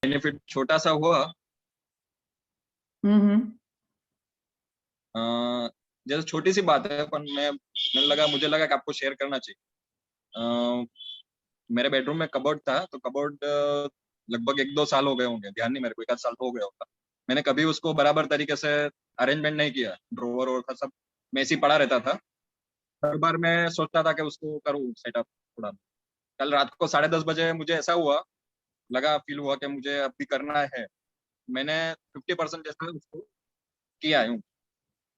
Benefit छोटा सा हुआ। जैसे छोटी सी बात है, पर मुझे लगा कि आपको शेयर करना चाहिए। मेरे बेडरूम में कबोर्ड था, तो कबोर्ड लगभग 1-2 साल हो गए होंगे, ध्यान नहीं मेरे को, 1 आध साल तो हो गया होगा। मैंने कभी उसको बराबर तरीके से अरेंजमेंट नहीं किया, ड्रॉवर और का सब मेसी पड़ा रहता था। हर बार मैं सोचता था कि उसको करूँ सेटअप थोड़ा। कल रात को 10:30 बजे मुझे ऐसा हुआ, फील हुआ कि मुझे अब भी करना है। मैंने 50% जैसा उसको किया हूँ।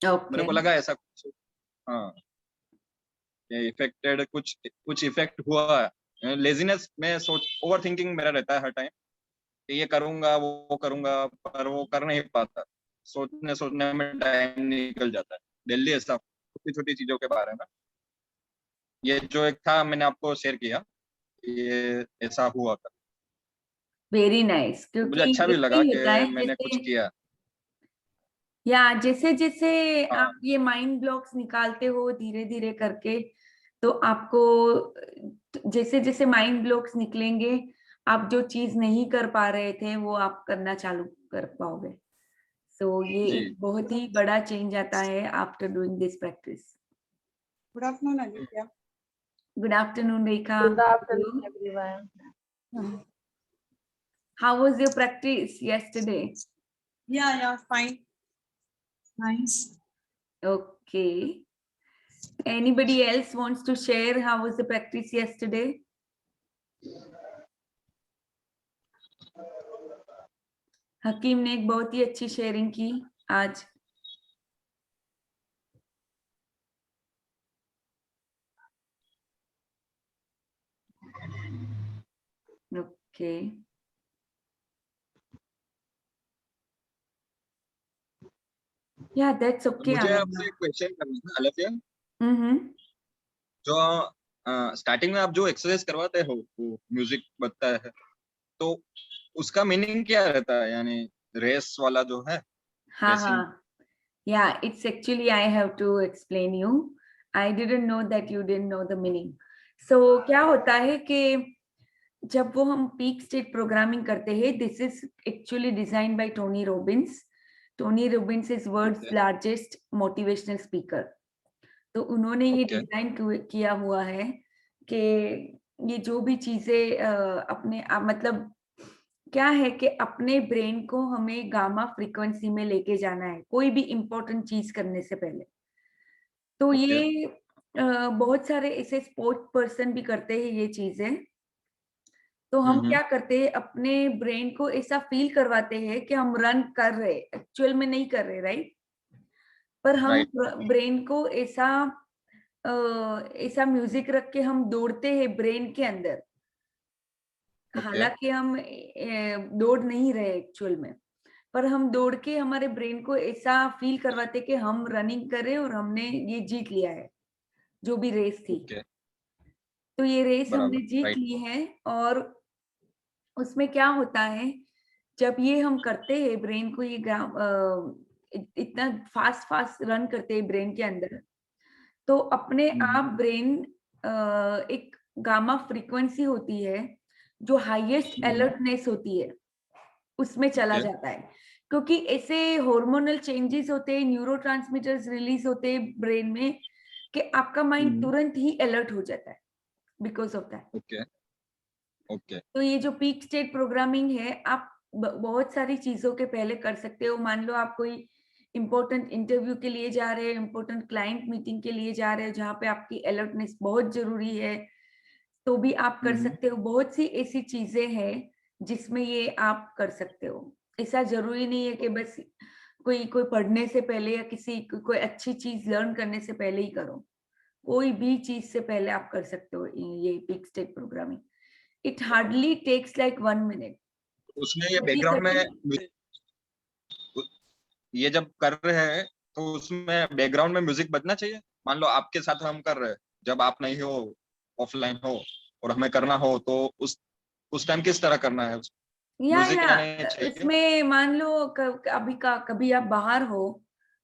मेरे ओके। को लगा ऐसा कुछ, हाँ, इफेक्टेड, कुछ कुछ इफेक्ट हुआ। लेजीनेस में सोच, ओवर थिंकिंग मेरा रहता है हर टाइम कि ये करूंगा वो करूंगा, पर वो कर नहीं पाता। सोचने सोचने में टाइम निकल जाता है। दिल्ली ऐसा छोटी छोटी चीजों के बारे में, ये जो एक था मैंने आपको शेयर किया, ये ऐसा हुआ था। Very nice. तो मुझे क्योंकि अच्छा भी ऐसे लगा ही कि होता है, मैंने कुछ जैसे किया। या जैसे जैसे हाँ आप ये माइंड ब्लॉक्स निकालते हो धीरे धीरे करके, तो आपको जैसे जैसे माइंड ब्लॉक्स निकलेंगे, आप जो चीज नहीं कर पा रहे थे वो आप करना चालू कर पाओगे। सो ये जी। एक बहुत ही बड़ा चेंज आता है after doing this practice. Good afternoon Aditya. Good afternoon Rekha. Good afternoon, everyone. How was your practice yesterday? Yeah, fine. Nice. Okay. Anybody else wants to share how was the practice yesterday? हकीम ने एक बहुत ही अच्छी sharing की आज। Okay. Yeah, that's okay, मुझे Ananya. आपसे एक question करना था आलफिया। Mm-hmm. जो स्टार्टिंग में आप जो एक्सरसाइज करवाते हो, वो म्यूजिक बजता है, तो उसका मीनिंग क्या रहता है? यानी रेस वाला जो है, हाँ रेसिंग। हाँ। Yeah, it's actually I have to explain you. I didn't know that you didn't know the meaning. So क्या होता है कि जब वो हम पीक स्टेट प्रोग्रामिंग करते हैं, this is actually design by Tony Robbins. Tony Robbins is world's largest motivational speaker. तो उन्होंने ये डिजाइन किया हुआ है कि ये जो भी चीजें अपने मतलब क्या है कि अपने ब्रेन को हमें गामा फ्रीक्वेंसी में लेके जाना है कोई भी इंपॉर्टेंट चीज करने से पहले। तो ये बहुत सारे ऐसे स्पोर्ट पर्सन भी करते हैं ये चीजें। तो हम क्या करते हैं, अपने ब्रेन को ऐसा फील करवाते हैं कि हम रन कर रहे, एक्चुअल में नहीं कर रहे, राइट? पर हम ब्रेन को ऐसा ऐसा म्यूजिक रख के हम दौड़ते हैं ब्रेन के अंदर। हालांकि हम दौड़ नहीं रहे एक्चुअल में, पर हम दौड़ के हमारे ब्रेन को ऐसा फील करवाते कि हम रनिंग कर रहे और हमने ये जीत लिया है, जो भी रेस थी। तो ये रेस हमने जीत ली है। और उसमें क्या होता है, जब ये हम करते हैं ब्रेन को, ये इतना फास्ट फास्ट रन करते हैं ब्रेन के अंदर, तो अपने आप ब्रेन एक गामा फ्रीक्वेंसी होती है जो हाईएस्ट अलर्टनेस होती है, उसमें चला जाता है। क्योंकि ऐसे हार्मोनल चेंजेस होते हैं, न्यूरोट्रांसमीटर्स रिलीज होते हैं ब्रेन में कि आपका माइंड तुरंत ही अलर्ट हो जाता है बिकॉज ऑफ दैट। ओके। तो ये जो पीक स्टेट प्रोग्रामिंग है, आप बहुत सारी चीजों के पहले कर सकते हो। मान लो आप कोई इंपॉर्टेंट इंटरव्यू के लिए जा रहे हो, इंपॉर्टेंट क्लाइंट मीटिंग के लिए जा रहे हो जहाँ पे आपकी अलर्टनेस बहुत जरूरी है, तो भी आप कर सकते हो। बहुत सी ऐसी चीजें हैं जिसमें ये आप कर सकते हो। ऐसा जरूरी नहीं है कि बस कोई पढ़ने से पहले या कोई अच्छी चीज लर्न करने से पहले ही करो। कोई भी चीज से पहले आप कर सकते हो ये peak state programming. It hardly takes like 1 minute. उसमें ये बैकग्राउंड में ये जब कर रहे हैं, तो उसमें बैकग्राउंड में म्यूजिक बजना चाहिए। मान लो आपके साथ हम कर रहे हैं, जब आप नहीं हो, ऑफलाइन हो और हमें करना हो, तो उस टाइम किस तरह करना है? म्यूजिक या आने चाहिए। इसमें मान लो कभी आप बाहर हो,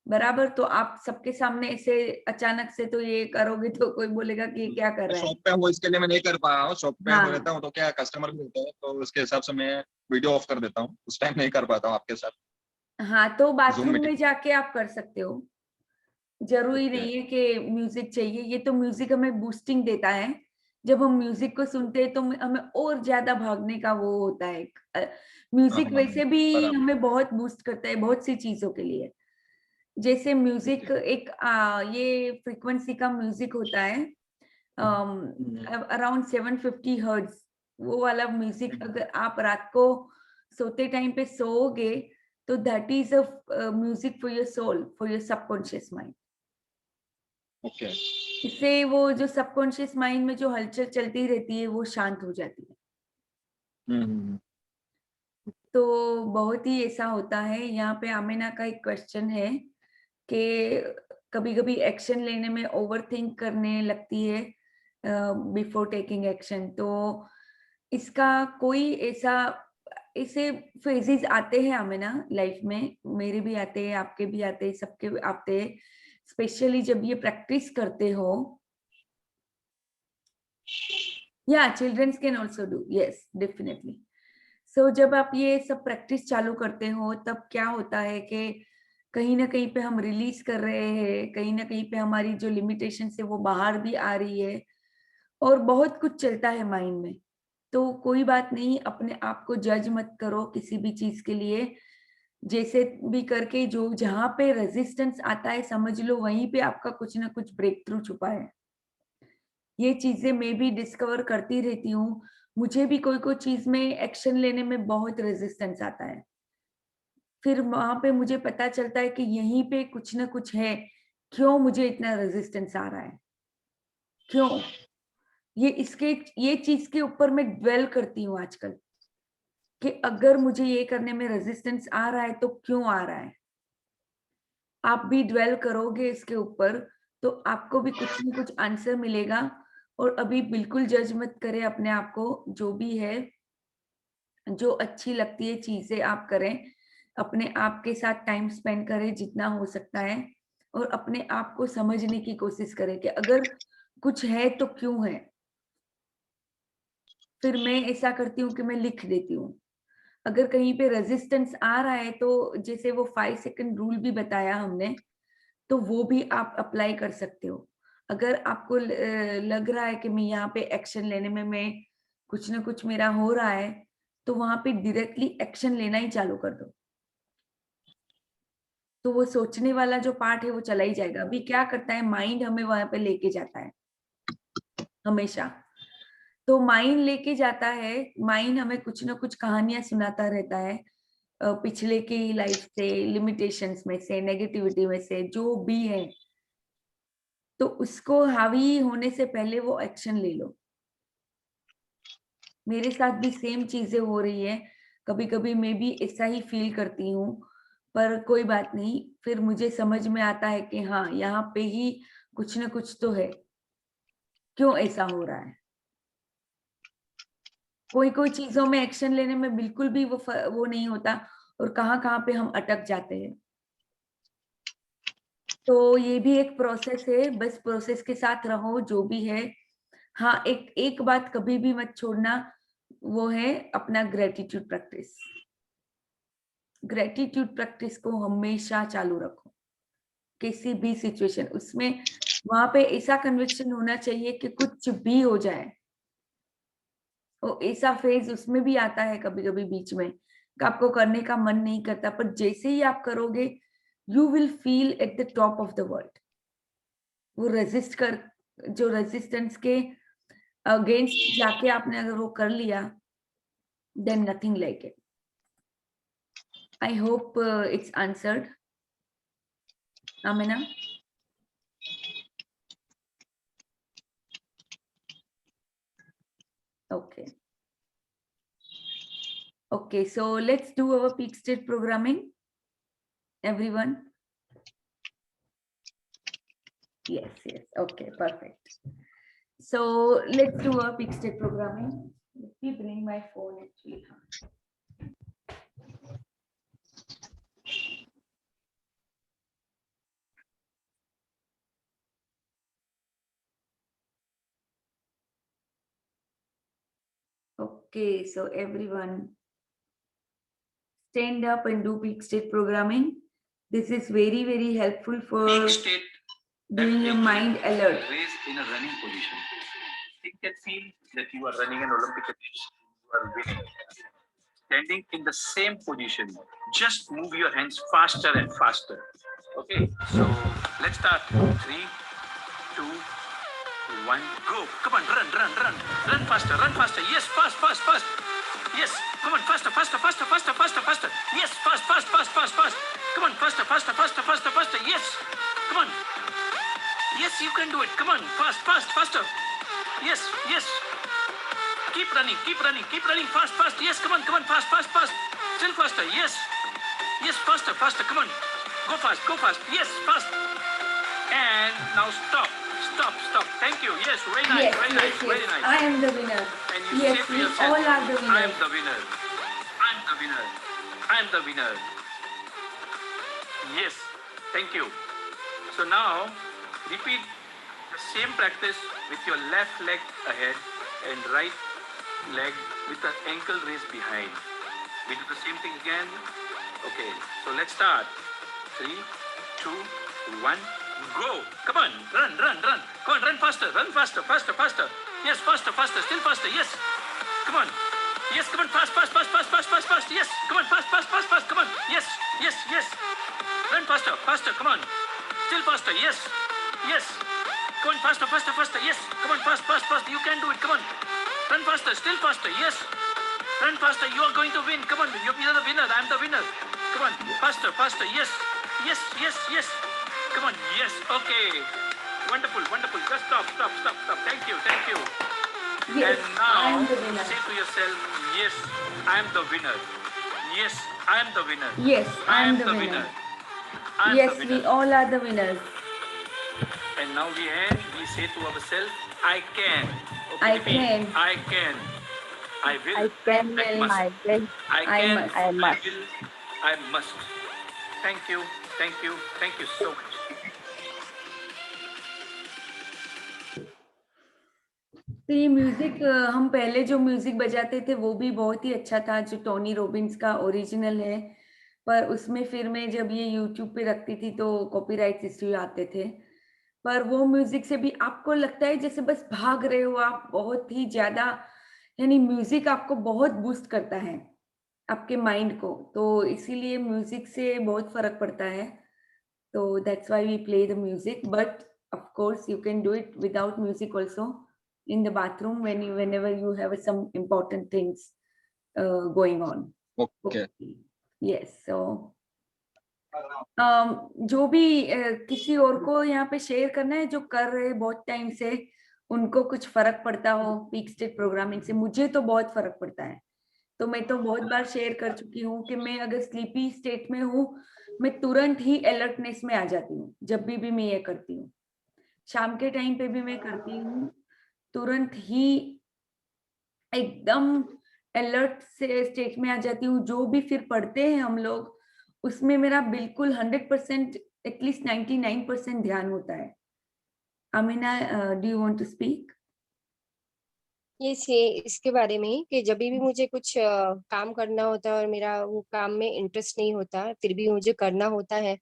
बराबर। तो आप सबके सामने ऐसे अचानक से तो ये करोगे तो कोई बोलेगा कि ये क्या कर रहा है। शॉप पे हूँ इसके लिए मैं नहीं कर पा रहा हूँ, शॉप पे हाँ रहता हूँ तो क्या कस्टमर भी होता है तो उसके हिसाब से मैं वीडियो ऑफ कर देता हूँ, उस टाइम नहीं कर पाता हूँ आपके साथ हाँ, तो जूम बाथरूम मीटिंग। में जाके आप कर सकते हो। जरूरी ओके। नहीं है कि म्यूजिक चाहिए। ये तो म्यूजिक हमें बूस्टिंग देता है। जब हम म्यूजिक को सुनते हैं तो हमें और ज्यादा भागने का वो होता है। हाँ म्यूजिक हाँ वैसे भी बराबर। हमें बहुत बूस्ट करता है बहुत सी चीजों के लिए। जैसे म्यूजिक ओके। एक ये फ्रीक्वेंसी का म्यूजिक होता है हम्म, अराउंड 750 हर्ट्ज। वो वाला म्यूजिक हम्म, अगर आप रात को सोते टाइम पे सोओगे तो that is a music for your soul, for your subconscious mind. Okay. इससे वो जो सबकॉन्शियस माइंड में जो हलचल चलती रहती है वो शांत हो जाती है। हम्म, हम्म, तो बहुत ही ऐसा होता है। यहाँ पे आमिना का एक क्वेश्चन है कि कभी-कभी एक्शन लेने में ओवरथिंक करने लगती है बिफोर टेकिंग एक्शन। तो इसका कोई ऐसा ऐसे फेजेस आते हैं आमिना लाइफ में। मेरे भी आते हैं, आपके भी आते हैं, सबके आते हैं। स्पेशली जब ये प्रैक्टिस करते हो। या childrens can also do, yes definitely. So जब आप ये सब प्रैक्टिस चालू करते हो तब क्या होता है कि कहीं ना कहीं पे हम रिलीज कर रहे हैं, कहीं ना कहीं पे हमारी जो लिमिटेशन है वो बाहर भी आ रही है और बहुत कुछ चलता है माइंड में। तो कोई बात नहीं, अपने आप को जज मत करो किसी भी चीज के लिए। जैसे भी करके जो जहां पे रेजिस्टेंस आता है समझ लो वहीं पे आपका कुछ ना कुछ ब्रेक थ्रू छुपा है। ये चीजें मैं भी डिस्कवर करती रहती हूँ। मुझे भी कोई कोई चीज में एक्शन लेने में बहुत रेजिस्टेंस आता है। फिर वहां पे मुझे पता चलता है कि यहीं पे कुछ ना कुछ है। क्यों मुझे इतना रेजिस्टेंस आ रहा है, क्यों? ये इसके ये चीज के ऊपर मैं ड्वेल करती हूँ आजकल कि अगर मुझे ये करने में रेजिस्टेंस आ रहा है तो क्यों आ रहा है। आप भी ड्वेल करोगे इसके ऊपर तो आपको भी कुछ ना कुछ आंसर मिलेगा। और अभी बिल्कुल जज मत करें अपने आप को। जो भी है, जो अच्छी लगती है चीजें आप करें। अपने आप के साथ टाइम स्पेंड करें जितना हो सकता है और अपने आप को समझने की कोशिश करें कि अगर कुछ है तो क्यों है। फिर मैं ऐसा करती हूँ कि मैं लिख देती हूँ। अगर कहीं पे रेजिस्टेंस आ रहा है तो जैसे वो 5 सेकंड रूल भी बताया हमने, तो वो भी आप अप्लाई कर सकते हो। अगर आपको लग रहा है कि मैं यहाँ पे एक्शन लेने में मैं कुछ ना कुछ मेरा हो रहा है, तो वहां पे डायरेक्टली एक्शन लेना ही चालू कर दो। तो वो सोचने वाला जो पार्ट है वो चला ही जाएगा। अभी क्या करता है माइंड, हमें वहां पे लेके जाता है हमेशा। तो माइंड लेके जाता है, माइंड हमें कुछ ना कुछ कहानियां सुनाता रहता है पिछले की लाइफ से, लिमिटेशंस में से, नेगेटिविटी में से, जो भी है। तो उसको हावी होने से पहले वो एक्शन ले लो। मेरे साथ भी सेम चीजें हो रही है। कभी कभी मैं भी ऐसा ही फील करती हूँ, पर कोई बात नहीं। फिर मुझे समझ में आता है कि हाँ, यहाँ पे ही कुछ ना कुछ तो है। क्यों ऐसा हो रहा है? कोई कोई चीजों में एक्शन लेने में बिल्कुल भी वो नहीं होता और कहाँ कहाँ पे हम अटक जाते हैं। तो ये भी एक प्रोसेस है, बस प्रोसेस के साथ रहो जो भी है। हाँ, एक एक बात कभी भी मत छोड़ना, वो है अपना ग्रेटिट्यूड प्रैक्टिस। ग्रेटिट्यूड प्रैक्टिस को हमेशा चालू रखो किसी भी सिचुएशन उसमें। वहां पे ऐसा कन्विक्शन होना चाहिए कि कुछ भी हो जाए। वो ऐसा फेज उसमें भी आता है कभी कभी बीच में कि आपको करने का मन नहीं करता, पर जैसे ही आप करोगे you will feel at the top of the world. वो रेजिस्ट कर, जो रेजिस्टेंस के अगेंस्ट जाके आपने अगर वो कर लिया, then nothing like it. I hope it's answered Amina. Okay. Okay, so let's do our peak state programming, everyone. Yes, yes. Okay, perfect. So let's do our peak state programming. Let me bring my phone actually. Okay, so everyone stand up and do peak state programming. This is very, very helpful for Peak state doing your mind alert. raise in a running position. You can feel that you are running an Olympic race. You are winning. Standing in the same position, just move your hands faster and faster. Okay, so let's start. 3, 2, 1, go. Come on, run faster, run faster. Yes, fast. Yes, come on, faster. Yes, fast. Come on, faster. Yes, come on. Yes, you can do it. Come on, faster. Yes. Keep running. Fast. Yes, come on, fast. Still faster. Yes, faster. Come on, go fast. Yes, fast. And now stop. Thank you. Yes, very nice. Very nice. I am the winner. And you Yes, say to we yourself, all are the I am winners. the winner. Yes, thank you. So now repeat the same practice with your left leg ahead and right leg with the ankle raised behind. We do the same thing again. Okay, so let's start. 3, 2, 1, go. Come on, run. Come on, run faster. Yes, faster. Still faster. Yes. Come on. Yes, come on, fast. Yes, come on, fast. Come on. Yes. Run faster. Come on. Still faster. Yes. Come on, faster. Yes. Come on, fast. You can do it. Come on. Run faster. Still faster. Yes. Run faster. You are going to win. Come on. You're the winner. I'm the winner. Come on. Faster. Yes. Come on. Yes. Okay. Wonderful. Just stop. Thank you. Yes, And I am now the winner. say to yourself, yes, I am the winner. Yes, I am the winner. Yes, I am the the winner. I am Yes, the we winner. all are the winners. And now we say to ourselves, I can. Okay, I repeat. can. I can. I will. I can, I will. must. I will, I I can. must. I must. will. I must. Thank you so much. तो ये music हम पहले जो music बजाते थे वो भी बहुत ही अच्छा था, जो टोनी रॉबिन्स का ओरिजिनल है, पर उसमें फिर मैं जब ये यूट्यूब पे रखती थी तो कॉपीराइट इश्यू आते थे। पर वो म्यूजिक से भी आपको लगता है जैसे बस भाग रहे हो आप बहुत ही ज्यादा, यानी म्यूजिक आपको बहुत बूस्ट करता है आपके माइंड को, तो इसीलिए म्यूजिक से बहुत फर्क पड़ता है। तो that's why we play the music, but of course you can do it without music also in the bathroom whenever you have some important things going on. Okay. Yes, so जो भी किसी और को यहाँ पे शेयर करना है जो कर रहे बहुत टाइम से, उनको कुछ फर्क पड़ता हो पीक स्टेट प्रोग्रामिंग से, मुझे तो बहुत फर्क पड़ता है। तो मैं तो बहुत बार शेयर कर चुकी हूँ कि मैं अगर स्लीपी स्टेट में हूँ मैं तुरंत ही अलर्टनेस में आ जाती हूँ। जब भी मैं ये करती हूँ, शाम के टाइम पे भी मैं करती हूँ, तुरंत ही एकदम अलर्ट से स्टेट में आ जाती हूँ। जो भी फिर पढ़ते हैं हम लोग, उसमें मेरा बिल्कुल 100%, एटलीस्ट 99% ध्यान होता है। Amina, do you want to speak? ये इसके बारे में ही कि जब भी मुझे कुछ काम करना होता है और मेरा वो काम में इंटरेस्ट नहीं होता, फिर भी मुझे करना होता है,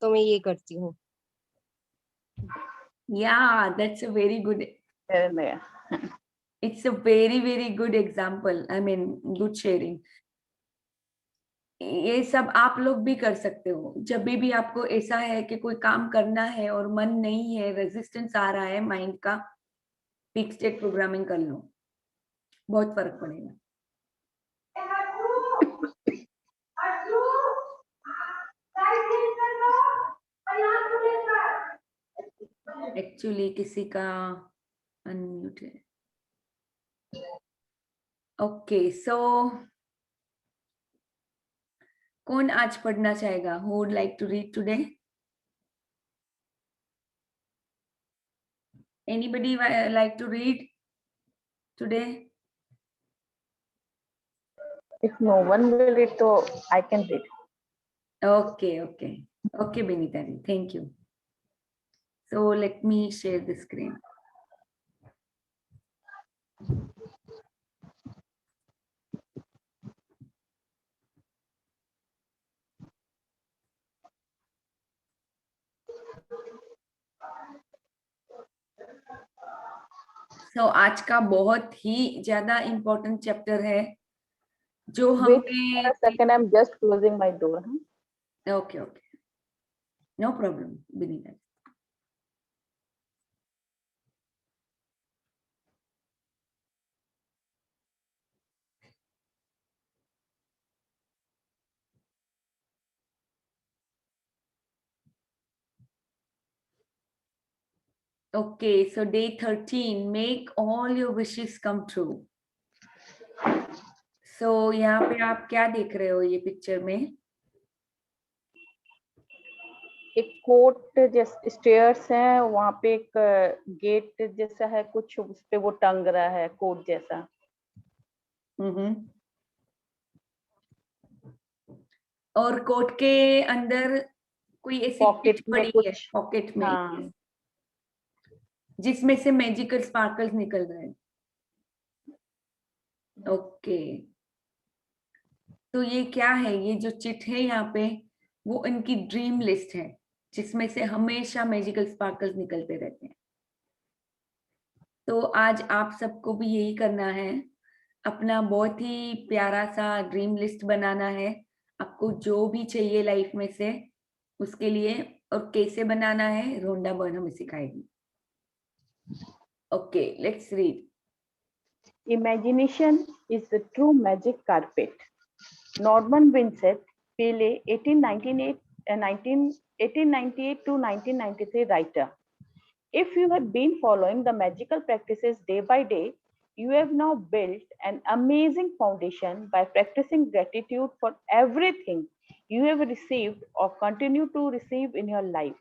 तो मैं ये करती हूँ। Yeah, that's a very good, There. it's a very good example. I mean, good sharing. ये सब आप लोग भी कर सकते हो। जब भी आपको ऐसा है कि कोई काम करना है और मन नहीं है, रेजिस्टेंस आ रहा है माइंड का, पीक स्टेट प्रोग्रामिंग कर लो, बहुत फर्क पड़ेगा। एक्चुअली किसी का अनम्यूट है। ओके, सो कौन आज पढ़ना चाहेगा? Who would like to read today? Anybody like to read today? If no one will read, so I can read. Okay, Benita, thank you. So let me share the screen. सो आज का बहुत ही ज्यादा important chapter है जो Wait for हमने a second, I'm just closing my door. Huh? Okay okay no problem Binita Okay, so day 13, make all your wishes come true. So यहाँ पे आप क्या देख रहे हो ये पिक्चर में? एक कोर्ट जैसे स्टेयर्स हैं, वहां पे एक गेट जैसा है, कुछ उस पे वो टंग रहा है कोर्ट जैसा. और कोट के अंदर कोई ऐसी पॉकेट चिट में पड़ी है कुछ. पॉकेट में हाँ. जिसमें से मैजिकल स्पार्कल्स निकल रहे हैं. ओके तो ये क्या है? ये जो चिट है यहाँ पे वो इनकी ड्रीम लिस्ट है जिसमें से हमेशा मैजिकल स्पार्कल्स निकलते रहते हैं. तो आज आप सबको भी यही करना है, अपना बहुत ही प्यारा सा ड्रीम लिस्ट बनाना है. आपको जो भी चाहिए लाइफ में से उसके लिए, और कैसे बनाना है रोंडा बर्न हमें सिखाएगी. Okay let's read. Imagination is the true magic carpet. Norman Vincent Peale, 1898 to 1993 writer. If you have been following the magical practices day by day, you have now built an amazing foundation by practicing gratitude for everything you have received or continue to receive in your life.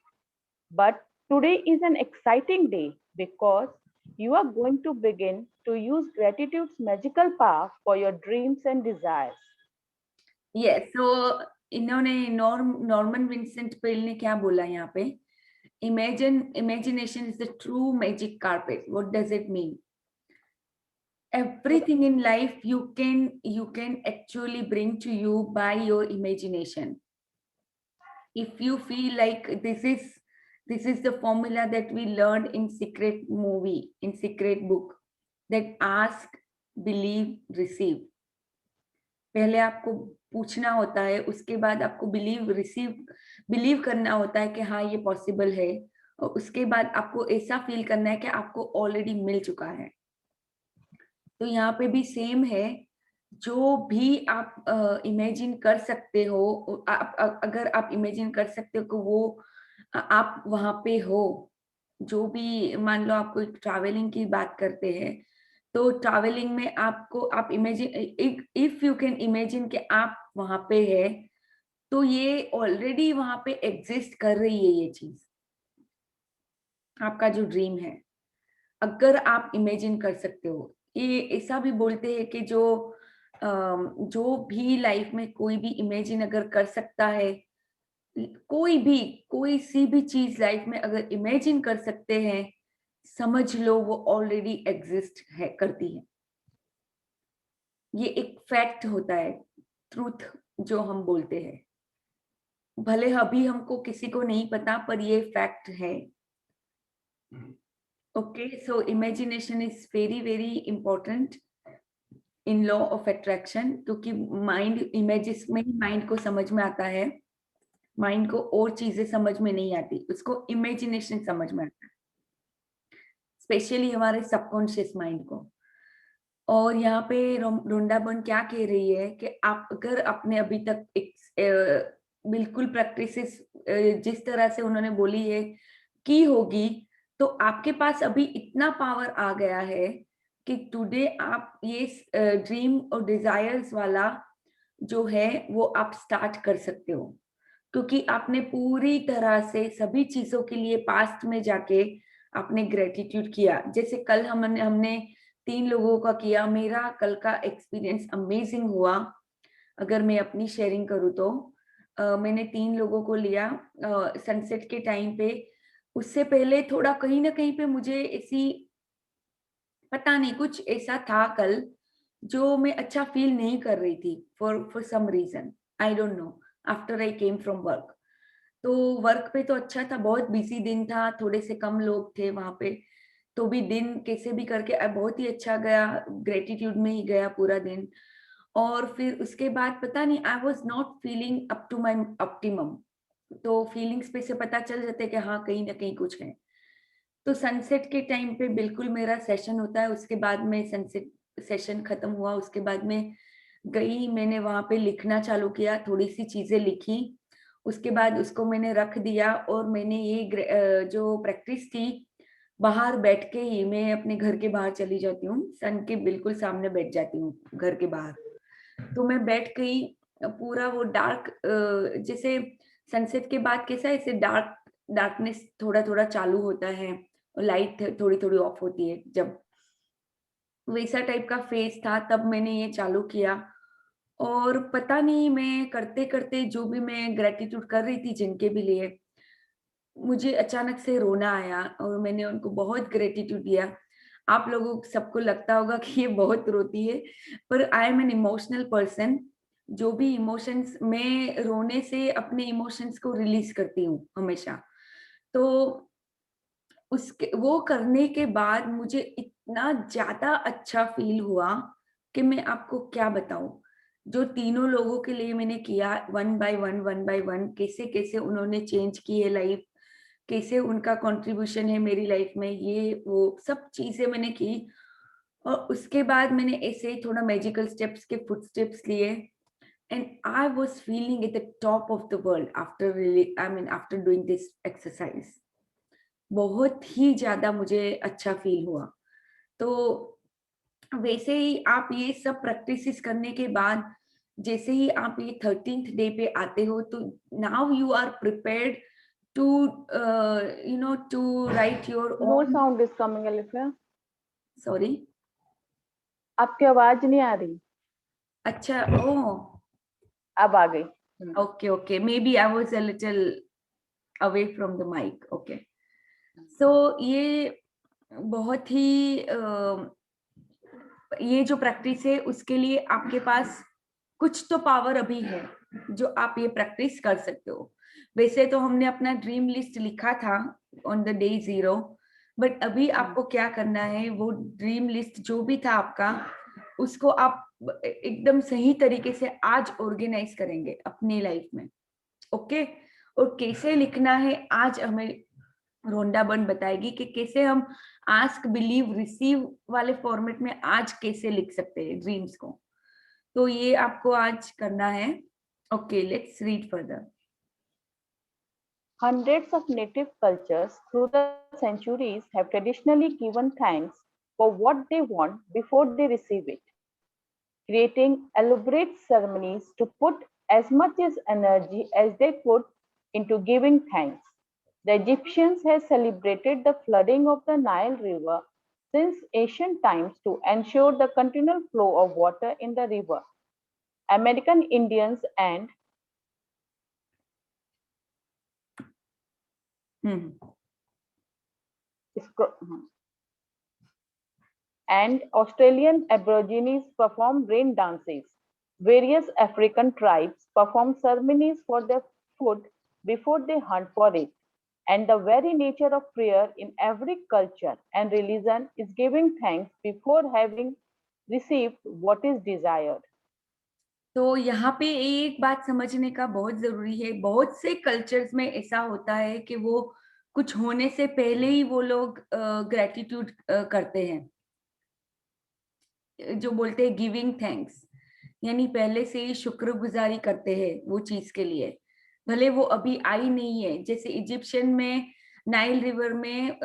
But today is an exciting day because you are going to begin to use gratitude's magical power for your dreams and desires. Yes, so इन्होंने Norman Vincent पेल ने क्या बोला यहाँ पे? Imagination is the true magic carpet. What does it mean? Everything in life you can actually bring to you by your imagination. If you feel like this is the formula that we learned in secret movie, in secret book, that ask, believe, receive. पहले आपको पूछना होता है, उसके बाद आपको believe करना होता है कि हाँ ये पॉसिबल है, और उसके बाद आपको ऐसा फील करना है कि आपको ऑलरेडी मिल चुका है. तो यहाँ पे भी सेम है, जो भी आप इमेजिन कर सकते हो, अगर आप इमेजिन कर सकते हो कि वो आप वहां पे हो. जो भी मान लो आपको ट्रैवलिंग की बात करते हैं, तो ट्रैवलिंग में आपको आप imagine, if you can imagine कि आप वहां पे है, तो ये ऑलरेडी वहां पे एग्जिस्ट कर रही है ये चीज, आपका जो ड्रीम है, अगर आप इमेजिन कर सकते हो. ये ऐसा भी बोलते हैं कि जो भी लाइफ में कोई भी इमेजिन अगर कर सकता है, कोई सी भी चीज लाइफ में अगर इमेजिन कर सकते हैं, समझ लो वो ऑलरेडी एग्जिस्ट है, करती है. ये एक फैक्ट होता है, ट्रूथ जो हम बोलते हैं. भले अभी हमको किसी को नहीं पता, पर ये फैक्ट है. Okay so imagination is very very important in law of attraction, क्योंकि माइंड इमेजेस में ही माइंड को समझ में आता है. माइंड को और चीजें समझ में नहीं आती, उसको इमेजिनेशन समझ में आता है, स्पेशली हमारे सबकॉन्शियस माइंड को. और यहाँ पे रोंडा बर्न क्या कह रही है कि आप अगर आपने अभी तक बिल्कुल प्रैक्टिसेस जिस तरह से उन्होंने बोली है की होगी, तो आपके पास अभी इतना पावर आ गया है कि टुडे आप ये ड्रीम और डिजायर्स वाला जो है वो आप स्टार्ट कर सकते हो, क्योंकि आपने पूरी तरह से सभी चीजों के लिए पास्ट में जाके आपने ग्रेटिट्यूड किया. जैसे कल हमने 3 लोगों का किया. मेरा कल का एक्सपीरियंस अमेजिंग हुआ. अगर मैं अपनी शेयरिंग करूँ तो मैंने 3 लोगों को लिया सनसेट के टाइम पे. उससे पहले थोड़ा कहीं ना कहीं पे मुझे ऐसी पता नहीं कुछ ऐसा था कल जो मैं अच्छा फील नहीं कर रही थी for some reason, I don't know. After I came from work, तो वर्क पे तो अच्छा था, बहुत बिजी दिन था, थोड़े से कम लोग थे वहां पे, तो भी दिन कैसे भी करके बहुत ही अच्छा गया, ग्रेटिट्यूड में ही गया पूरा दिन। और फिर उसके बाद पता नहीं, I was not feeling up to my optimum. तो फीलिंग्स पे से पता चल जाते कि हाँ कहीं ना कहीं कुछ है। तो सनसेट के टाइम पे बिल्कुल मेरा सेशन होता है। उसके बाद में सनसेट सेशन खत्म हुआ, उसके बाद में गई, मैंने वहां पे लिखना चालू किया, थोड़ी सी चीजें लिखी। उसके बाद उसको मैंने रख दिया और मैंने ये जो प्रैक्टिस थी, बाहर बैठ के ही, मैं अपने घर के बाहर चली जाती हूँ, सन के बिल्कुल सामने बैठ जाती हूँ घर के बाहर। तो मैं बैठ गई, पूरा वो डार्क, जैसे सनसेट के बाद कैसा ऐसे डार्कनेस थोड़ा थोड़ा चालू होता है, लाइट थोड़ी थोड़ी ऑफ होती है, जब वैसा टाइप का फेस था तब मैंने ये चालू किया। और पता नहीं, मैं करते करते जो भी मैं ग्रेटिट्यूड कर रही थी जिनके भी लिए, मुझे अचानक से रोना आया और मैंने उनको बहुत ग्रेटिट्यूड दिया। आप लोगों को सबको लगता होगा कि ये बहुत रोती है, पर I am an emotional person. जो भी इमोशंस, मैं रोने से अपने इमोशंस को रिलीज करती हूँ हमेशा। तो उसके वो करने के बाद मुझे इतना ज्यादा अच्छा फील हुआ कि मैं आपको क्या बताऊं। जो तीनों लोगों के लिए मैंने किया, वन बाय वन, कैसे कैसे उन्होंने चेंज की है लाइफ, कैसे उनका कंट्रीब्यूशन है मेरी लाइफ में, ये वो सब चीजें मैंने की। और उसके बाद मैंने ऐसे ही थोड़ा मैजिकल स्टेप्स के फुट स्टेप्स लिए, and I was feeling at the top of the world after really, I mean after doing this exercise. बहुत ही ज्यादा मुझे अच्छा फील हुआ। तो वैसे ही आप ये सब प्रैक्टिसेस करने के बाद, जैसे ही आप ये 13th डे पे आते हो, तो now you are prepared to to write your No own. sound is coming, Alifia. Sorry. आपकी आवाज नहीं आ रही। अच्छा, ओ अब आ गई। Okay okay, maybe I was a little away from the mic. Okay, so ये बहुत ही ये जो प्रैक्टिस है उसके लिए आपके पास कुछ तो पावर अभी है जो आप ये प्रैक्टिस कर सकते हो। वैसे तो हमने अपना ड्रीम लिस्ट लिखा था ऑन द डे 0, बट अभी आपको क्या करना है, वो ड्रीम लिस्ट जो भी था आपका, उसको आप एकदम सही तरीके से आज ऑर्गेनाइज करेंगे अपनी लाइफ में। ओके, और कैसे लिखना है आज हमें रोंडा बन बताएगी कि कैसे हम आस्क बिलीव रिसीव वाले फॉर्मेट में आज कैसे लिख सकते हैं ड्रीम्स को। तो ये आपको आज करना है। Okay, let's read further. Hundreds of native cultures through the centuries have traditionally given thanks for what they want before they receive it, creating elaborate ceremonies to put as much as energy as they could into giving thanks. The Egyptians have celebrated the flooding of the Nile River since ancient times to ensure the continual flow of water in the river. American Indians and Australian Aborigines perform rain dances. Various African tribes perform ceremonies for their food before they hunt for it. And the very nature of prayer in every culture and religion is giving thanks before having received what is desired. तो यहाँ पे एक बात समझने का बहुत जरूरी है, बहुत से कल्चर्स में ऐसा होता है कि वो कुछ होने से पहले ही वो लोग ग्रेटिट्यूड करते हैं, जो बोलते हैं गिविंग थैंक्स, यानी पहले से ही शुक्रगुजारी करते हैं वो चीज के लिए, भले वो अभी आई नहीं है। जैसे इजिप्शियन में नाइल रिवर में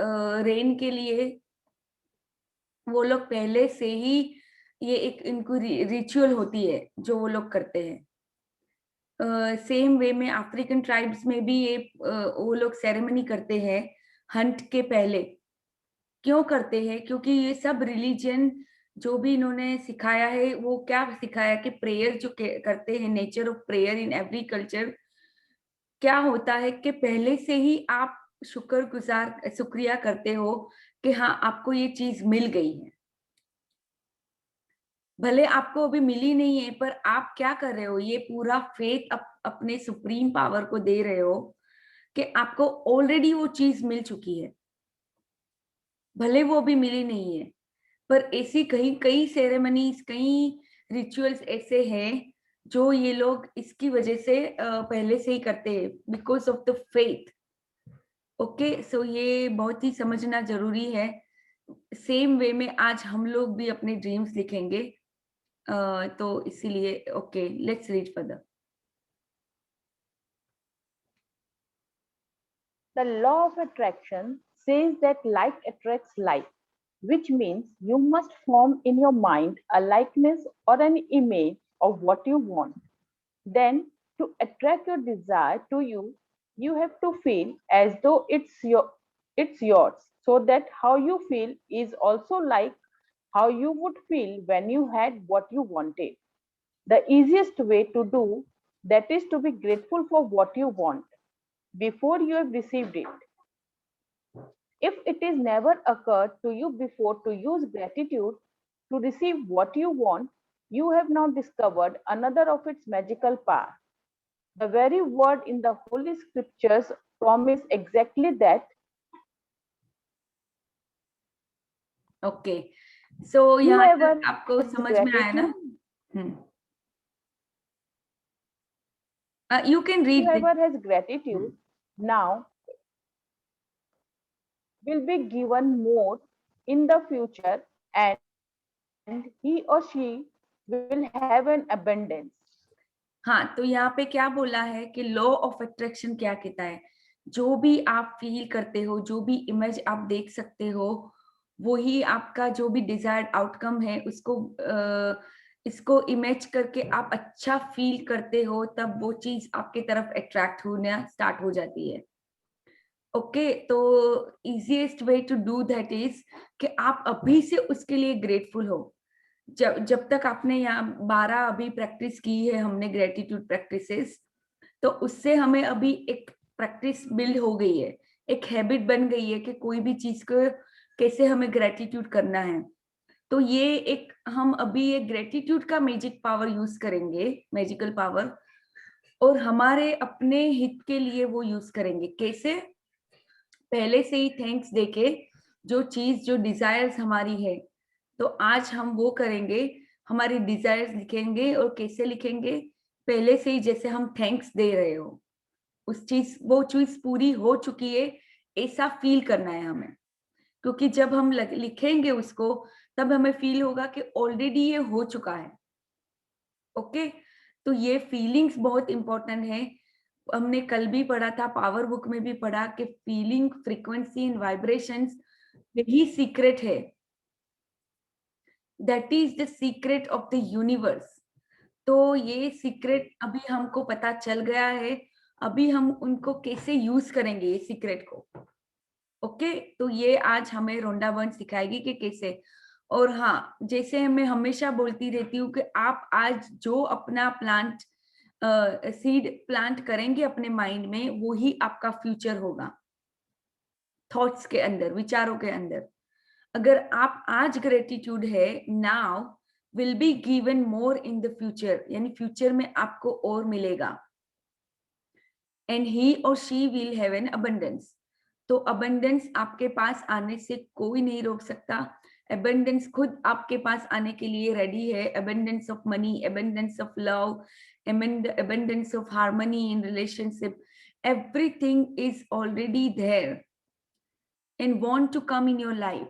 रेन के लिए वो लोग पहले से ही, ये एक इनको रिचुअल होती है जो वो लोग करते हैं। सेम वे में अफ्रीकन ट्राइब्स में भी ये वो लोग सेरेमनी करते हैं हंट के पहले। क्यों करते हैं? क्योंकि ये सब रिलीजन जो भी इन्होंने सिखाया है, वो क्या सिखाया कि प्रेयर जो करते हैं, nature of prayer in every culture, क्या होता है कि पहले से ही आप शुक्रिया करते हो कि हाँ आपको ये चीज मिल गई है। भले आपको अभी मिली नहीं है, पर आप क्या कर रहे हो, ये पूरा फेथ अपने सुप्रीम पावर को दे रहे हो कि आपको ऑलरेडी वो चीज मिल चुकी है। भले वो अभी मिली नहीं है, पर ऐसी कई सेरेमनीज, कई रिचुअल्स ऐसे हैं जो ये लोग इसकी वजह से पहले से ही करते हैं, because of the faith. Okay, so ये बहुत ही समझना जरूरी है। सेम वे में आज हम लोग भी अपने ड्रीम्स लिखेंगे, तो इसीलिए okay, let's read further. The law of attraction says that like attracts like, which means you must form in your mind a likeness or an image of what you want. Then, to attract your desire to you, you have to feel as though it's yours, so that how you feel is also like how you would feel when you had what you wanted. The easiest way to do that is to be grateful for what you want before you have received it. If it is never occurred to you before to use gratitude to receive what you want, you have now discovered another of its magical power. The very word in the Holy Scriptures promise exactly that. Okay, so यहाँ Whoever तक आपको has समझ में आया ना? You can read this. Whoever has gratitude now will be given more in the future, and he or she will have an abundance. हाँ, तो यहाँ पे क्या बोला है कि लॉ ऑफ अट्रैक्शन क्या कहता है? जो भी आप फील करते हो, जो भी इमेज आप देख सकते हो, वही आपका जो भी डिजायर्ड आउटकम है, इसको इमेज करके आप अच्छा फील करते हो, तब वो चीज आपके तरफ अट्रैक्ट होना स्टार्ट हो जाती है। ओके, तो easiest way to do that is कि आप अभी से उसके लिए ग्रेटफुल हो। जब तक आपने यहाँ 12 अभी प्रैक्टिस की है हमने, ग्रेटिट्यूड प्रैक्टिसेस, तो उससे हमें अभी एक प्रैक्टिस बिल्ड हो गई है, एक हैबिट बन गई है कि कोई भी चीज को कैसे हमें ग्रेटिट्यूड करना है। तो ये एक हम अभी एक ग्रेटिट्यूड का मैजिक पावर यूज करेंगे, मैजिकल पावर, और हमारे अपने हित के लिए वो यूज करेंगे। कैसे? पहले से ही थैंक्स देके जो चीज, जो डिजायर्स हमारी है, तो आज हम वो करेंगे, हमारी डिजायर्स लिखेंगे। और कैसे लिखेंगे? पहले से ही जैसे हम थैंक्स दे रहे हो, उस चीज, वो चीज पूरी हो चुकी है ऐसा फील करना है हमें। क्योंकि जब हम लिखेंगे उसको, तब हमें फील होगा कि ऑलरेडी ये हो चुका है। ओके, तो ये फीलिंग्स बहुत इंपॉर्टेंट है। हमने कल भी पढ़ा था, पावर बुक में भी पढ़ा कि फीलिंग, फ्रीक्वेंसी एंड वाइब्रेशंस, यही सीक्रेट है। That is the secret of the universe. तो ये सीक्रेट अभी हमको पता चल गया है, अभी हम उनको कैसे यूज करेंगे ये सीक्रेट को। ओके, तो ये आज हमें रोंडा बर्न सिखाएगी कि कैसे। और हाँ, जैसे मैं हमेशा बोलती रहती हूँ कि आप आज जो अपना प्लांट, सीड प्लांट करेंगे अपने माइंड में, वो ही आपका फ्यूचर होगा, थॉट्स के अंदर, विचारों के अंदर। अगर आप आज ग्रेटिट्यूड है, now will be given more in the future, यानी फ्यूचर में आपको और मिलेगा। एंड ही और she will have an abundance. तो अबंडेंस आपके पास आने से कोई नहीं रोक सकता। अबंडेंस खुद आपके पास आने के लिए रेडी है। Abundance of money, abundance of love, abundance of harmony in relationship, everything is already there and want to come in your life.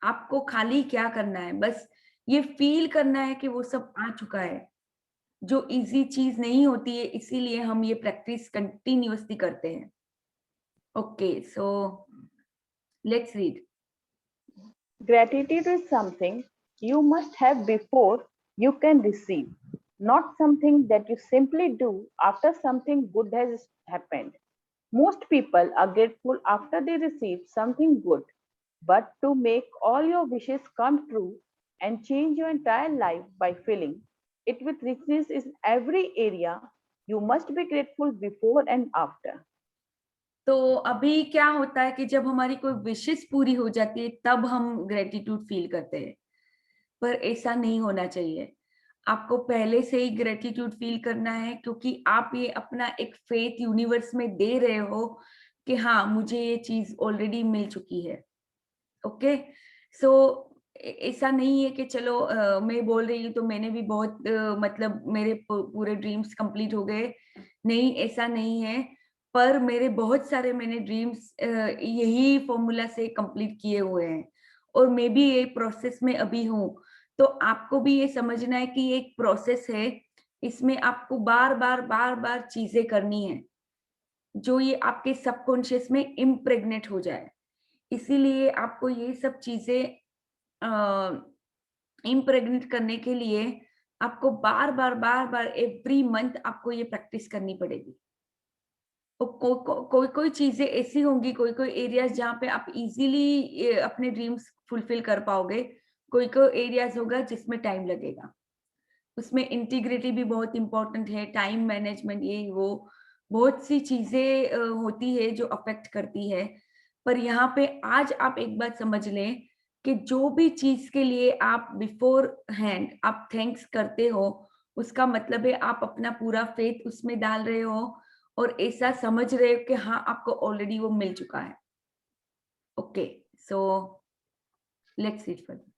आपको खाली क्या करना है? बस ये फील करना है कि वो सब आ चुका है, जो इजी चीज नहीं होती है, इसीलिए हम ये प्रैक्टिस कंटिन्यूअसली करते हैं। Okay, so let's read. Gratitude is something you must have before you can receive, not something that you simply do after something good has happened. Most people are grateful after they receive something good, but to make all your wishes come true and change your entire life by filling it with richness in every area, you must be grateful before and after. तो अभी क्या होता है कि जब हमारी कोई विशेष पूरी हो जाती है, तब हम ग्रेटिट्यूड फील करते हैं, पर ऐसा नहीं होना चाहिए। आपको पहले से ही ग्रेटिट्यूड फील करना है, क्योंकि आप ये अपना एक फेथ यूनिवर्स में दे रहे हो कि हाँ, मुझे ये चीज ऑलरेडी मिल चुकी है। ओके, सो ऐसा नहीं है कि चलो मैं बोल रही हूँ तो मैंने भी बहुत मतलब मेरे पूरे ड्रीम्स कंप्लीट हो गए, नहीं ऐसा नहीं है। पर मेरे बहुत सारे मैंने ड्रीम्स यही फॉर्मूला से कंप्लीट किए हुए हैं और मैं भी ये प्रोसेस में अभी हूँ। तो आपको भी ये समझना है कि ये एक प्रोसेस है, इसमें आपको बार बार चीजें करनी है जो ये आपके सबकॉन्शियस में इम्प्रेग्नेट हो जाए। इसीलिए आपको ये सब चीजें इम्प्रेग्नेट करने के लिए आपको बार बार एवरी मंथ आपको ये प्रैक्टिस करनी पड़ेगी। कोई चीजें ऐसी होंगी, कोई एरियाज जहाँ पे आप इजीली अपने ड्रीम्स फुलफिल कर पाओगे, कोई एरियाज होगा जिसमें टाइम लगेगा। उसमें इंटीग्रिटी भी बहुत इंपॉर्टेंट है, टाइम मैनेजमेंट, ये वो बहुत सी चीजें होती है जो अफेक्ट करती है। पर यहाँ पे आज आप एक बात समझ लें कि जो भी चीज के लिए आप बिफोर हैंड आप थैंक्स करते हो, उसका मतलब है आप अपना पूरा फेथ उसमें डाल रहे हो और ऐसा समझ रहे हो कि हाँ आपको ऑलरेडी वो मिल चुका है। Okay, so let's read further.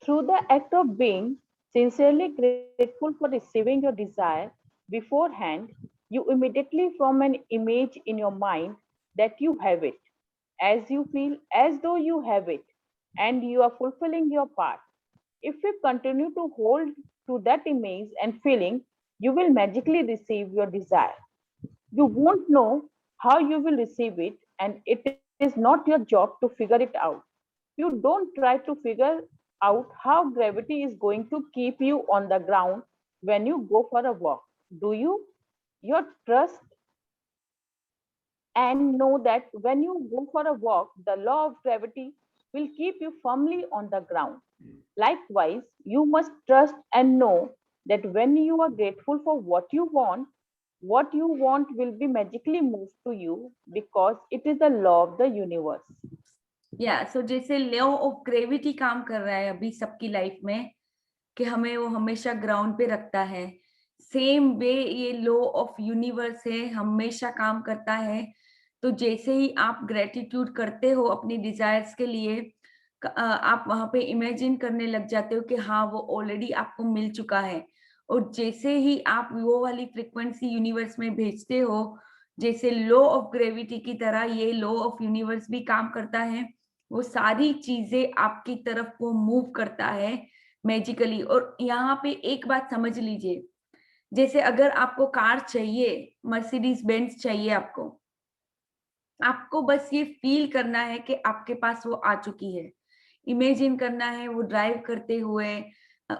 Through the act of being sincerely grateful for receiving your desire beforehand, you immediately form an image in your mind that you have it, as you feel as though you have it, and you are fulfilling your part. If you continue to hold to that image and feeling, you will magically receive your desire. You won't know how you will receive it, and it is not your job to figure it out. You don't try to figure out how gravity is going to keep you on the ground when you go for a walk, do you? You trust and know that when you go for a walk, the law of gravity will keep you firmly on the ground. Likewise, you must trust and know that when you are grateful for what you want will be magically moved to you because it is the law of the universe. सो जैसे law of gravity काम कर रहा है अभी सबकी life में कि हमें वो हमेशा ग्राउंड पे रखता है, सेम वे ये लॉ ऑफ यूनिवर्स है, हमेशा काम करता है। तो जैसे ही आप ग्रेटिट्यूड करते हो अपनी डिजायर्स के लिए, आप वहां पे इमेजिन करने लग जाते हो कि हाँ वो ऑलरेडी आपको मिल चुका है। और जैसे ही आप वो वाली फ्रिक्वेंसी यूनिवर्स में भेजते हो, जैसे लॉ ऑफ ग्रेविटी की तरह ये लॉ ऑफ यूनिवर्स भी काम करता है, वो सारी चीजें आपकी तरफ वो मूव करता है मैजिकली। और यहाँ पे एक बात समझ लीजिए, जैसे अगर आपको कार चाहिए, मर्सिडीज बेंज चाहिए, आपको बस ये फील करना है कि आपके पास वो आ चुकी है, इमेजिन करना है वो ड्राइव करते हुए,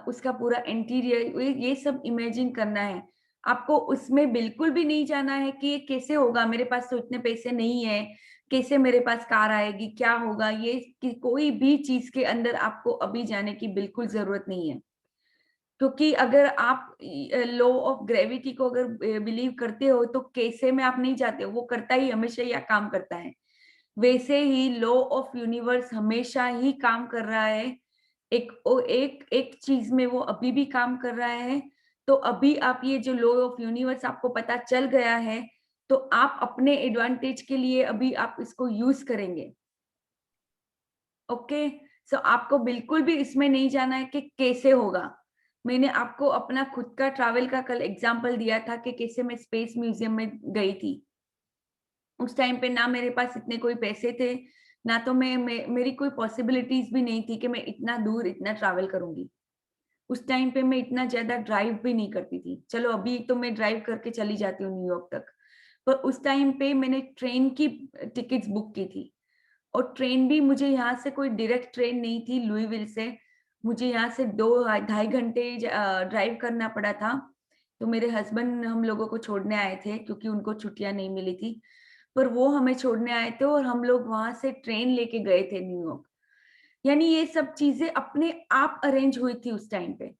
उसका पूरा इंटीरियर, ये सब इमेजिन करना है। आपको उसमें बिल्कुल भी नहीं जाना है कि ये कैसे होगा, मेरे पास तो इतने पैसे नहीं है, कैसे मेरे पास कार आएगी, क्या होगा, ये कोई भी चीज के अंदर आपको अभी जाने की बिल्कुल जरूरत नहीं है। क्योंकि अगर आप लॉ ऑफ ग्रेविटी को अगर बिलीव करते हो तो कैसे में आप नहीं जाते हो, वो करता ही हमेशा या काम करता है। वैसे ही लॉ ऑफ यूनिवर्स हमेशा ही काम कर रहा है, एक चीज में वो अभी भी काम कर रहा है। तो अभी आप ये जो लॉ ऑफ यूनिवर्स आपको पता चल गया है, तो आप अपने एडवांटेज के लिए अभी आप इसको यूज करेंगे। ओके, सो आपको बिल्कुल भी इसमें नहीं जाना है कि कैसे होगा। मैंने आपको अपना खुद का ट्रैवल का कल एग्जांपल दिया था कि कैसे मैं स्पेस म्यूजियम में गई थी। उस टाइम पे ना मेरे पास इतने कोई पैसे थे, ना तो मेरी कोई पॉसिबिलिटीज भी नहीं थी कि मैं इतना दूर इतना ट्रैवल करूंगी। उस टाइम पे मैं इतना ज्यादा ड्राइव भी नहीं करती थी। चलो अभी तो मैं ड्राइव करके चली जाती हूँ न्यूयॉर्क तक, पर उस टाइम पे मैंने ट्रेन की टिकट्स बुक की थी। और ट्रेन भी मुझे यहाँ से कोई डायरेक्ट ट्रेन नहीं थी लुईविल से, मुझे यहाँ से 2-2.5 घंटे ड्राइव करना पड़ा था। तो मेरे हस्बैंड हम लोगों को छोड़ने आए थे क्योंकि उनको छुट्टियां नहीं मिली थी, पर वो हमें छोड़ने आए थे और हम लोग वहां से ट्रेन लेके गए थे न्यूयॉर्क। यानी ये सब चीजें अपने आप अरेंज हुई थी उस टाइम पे।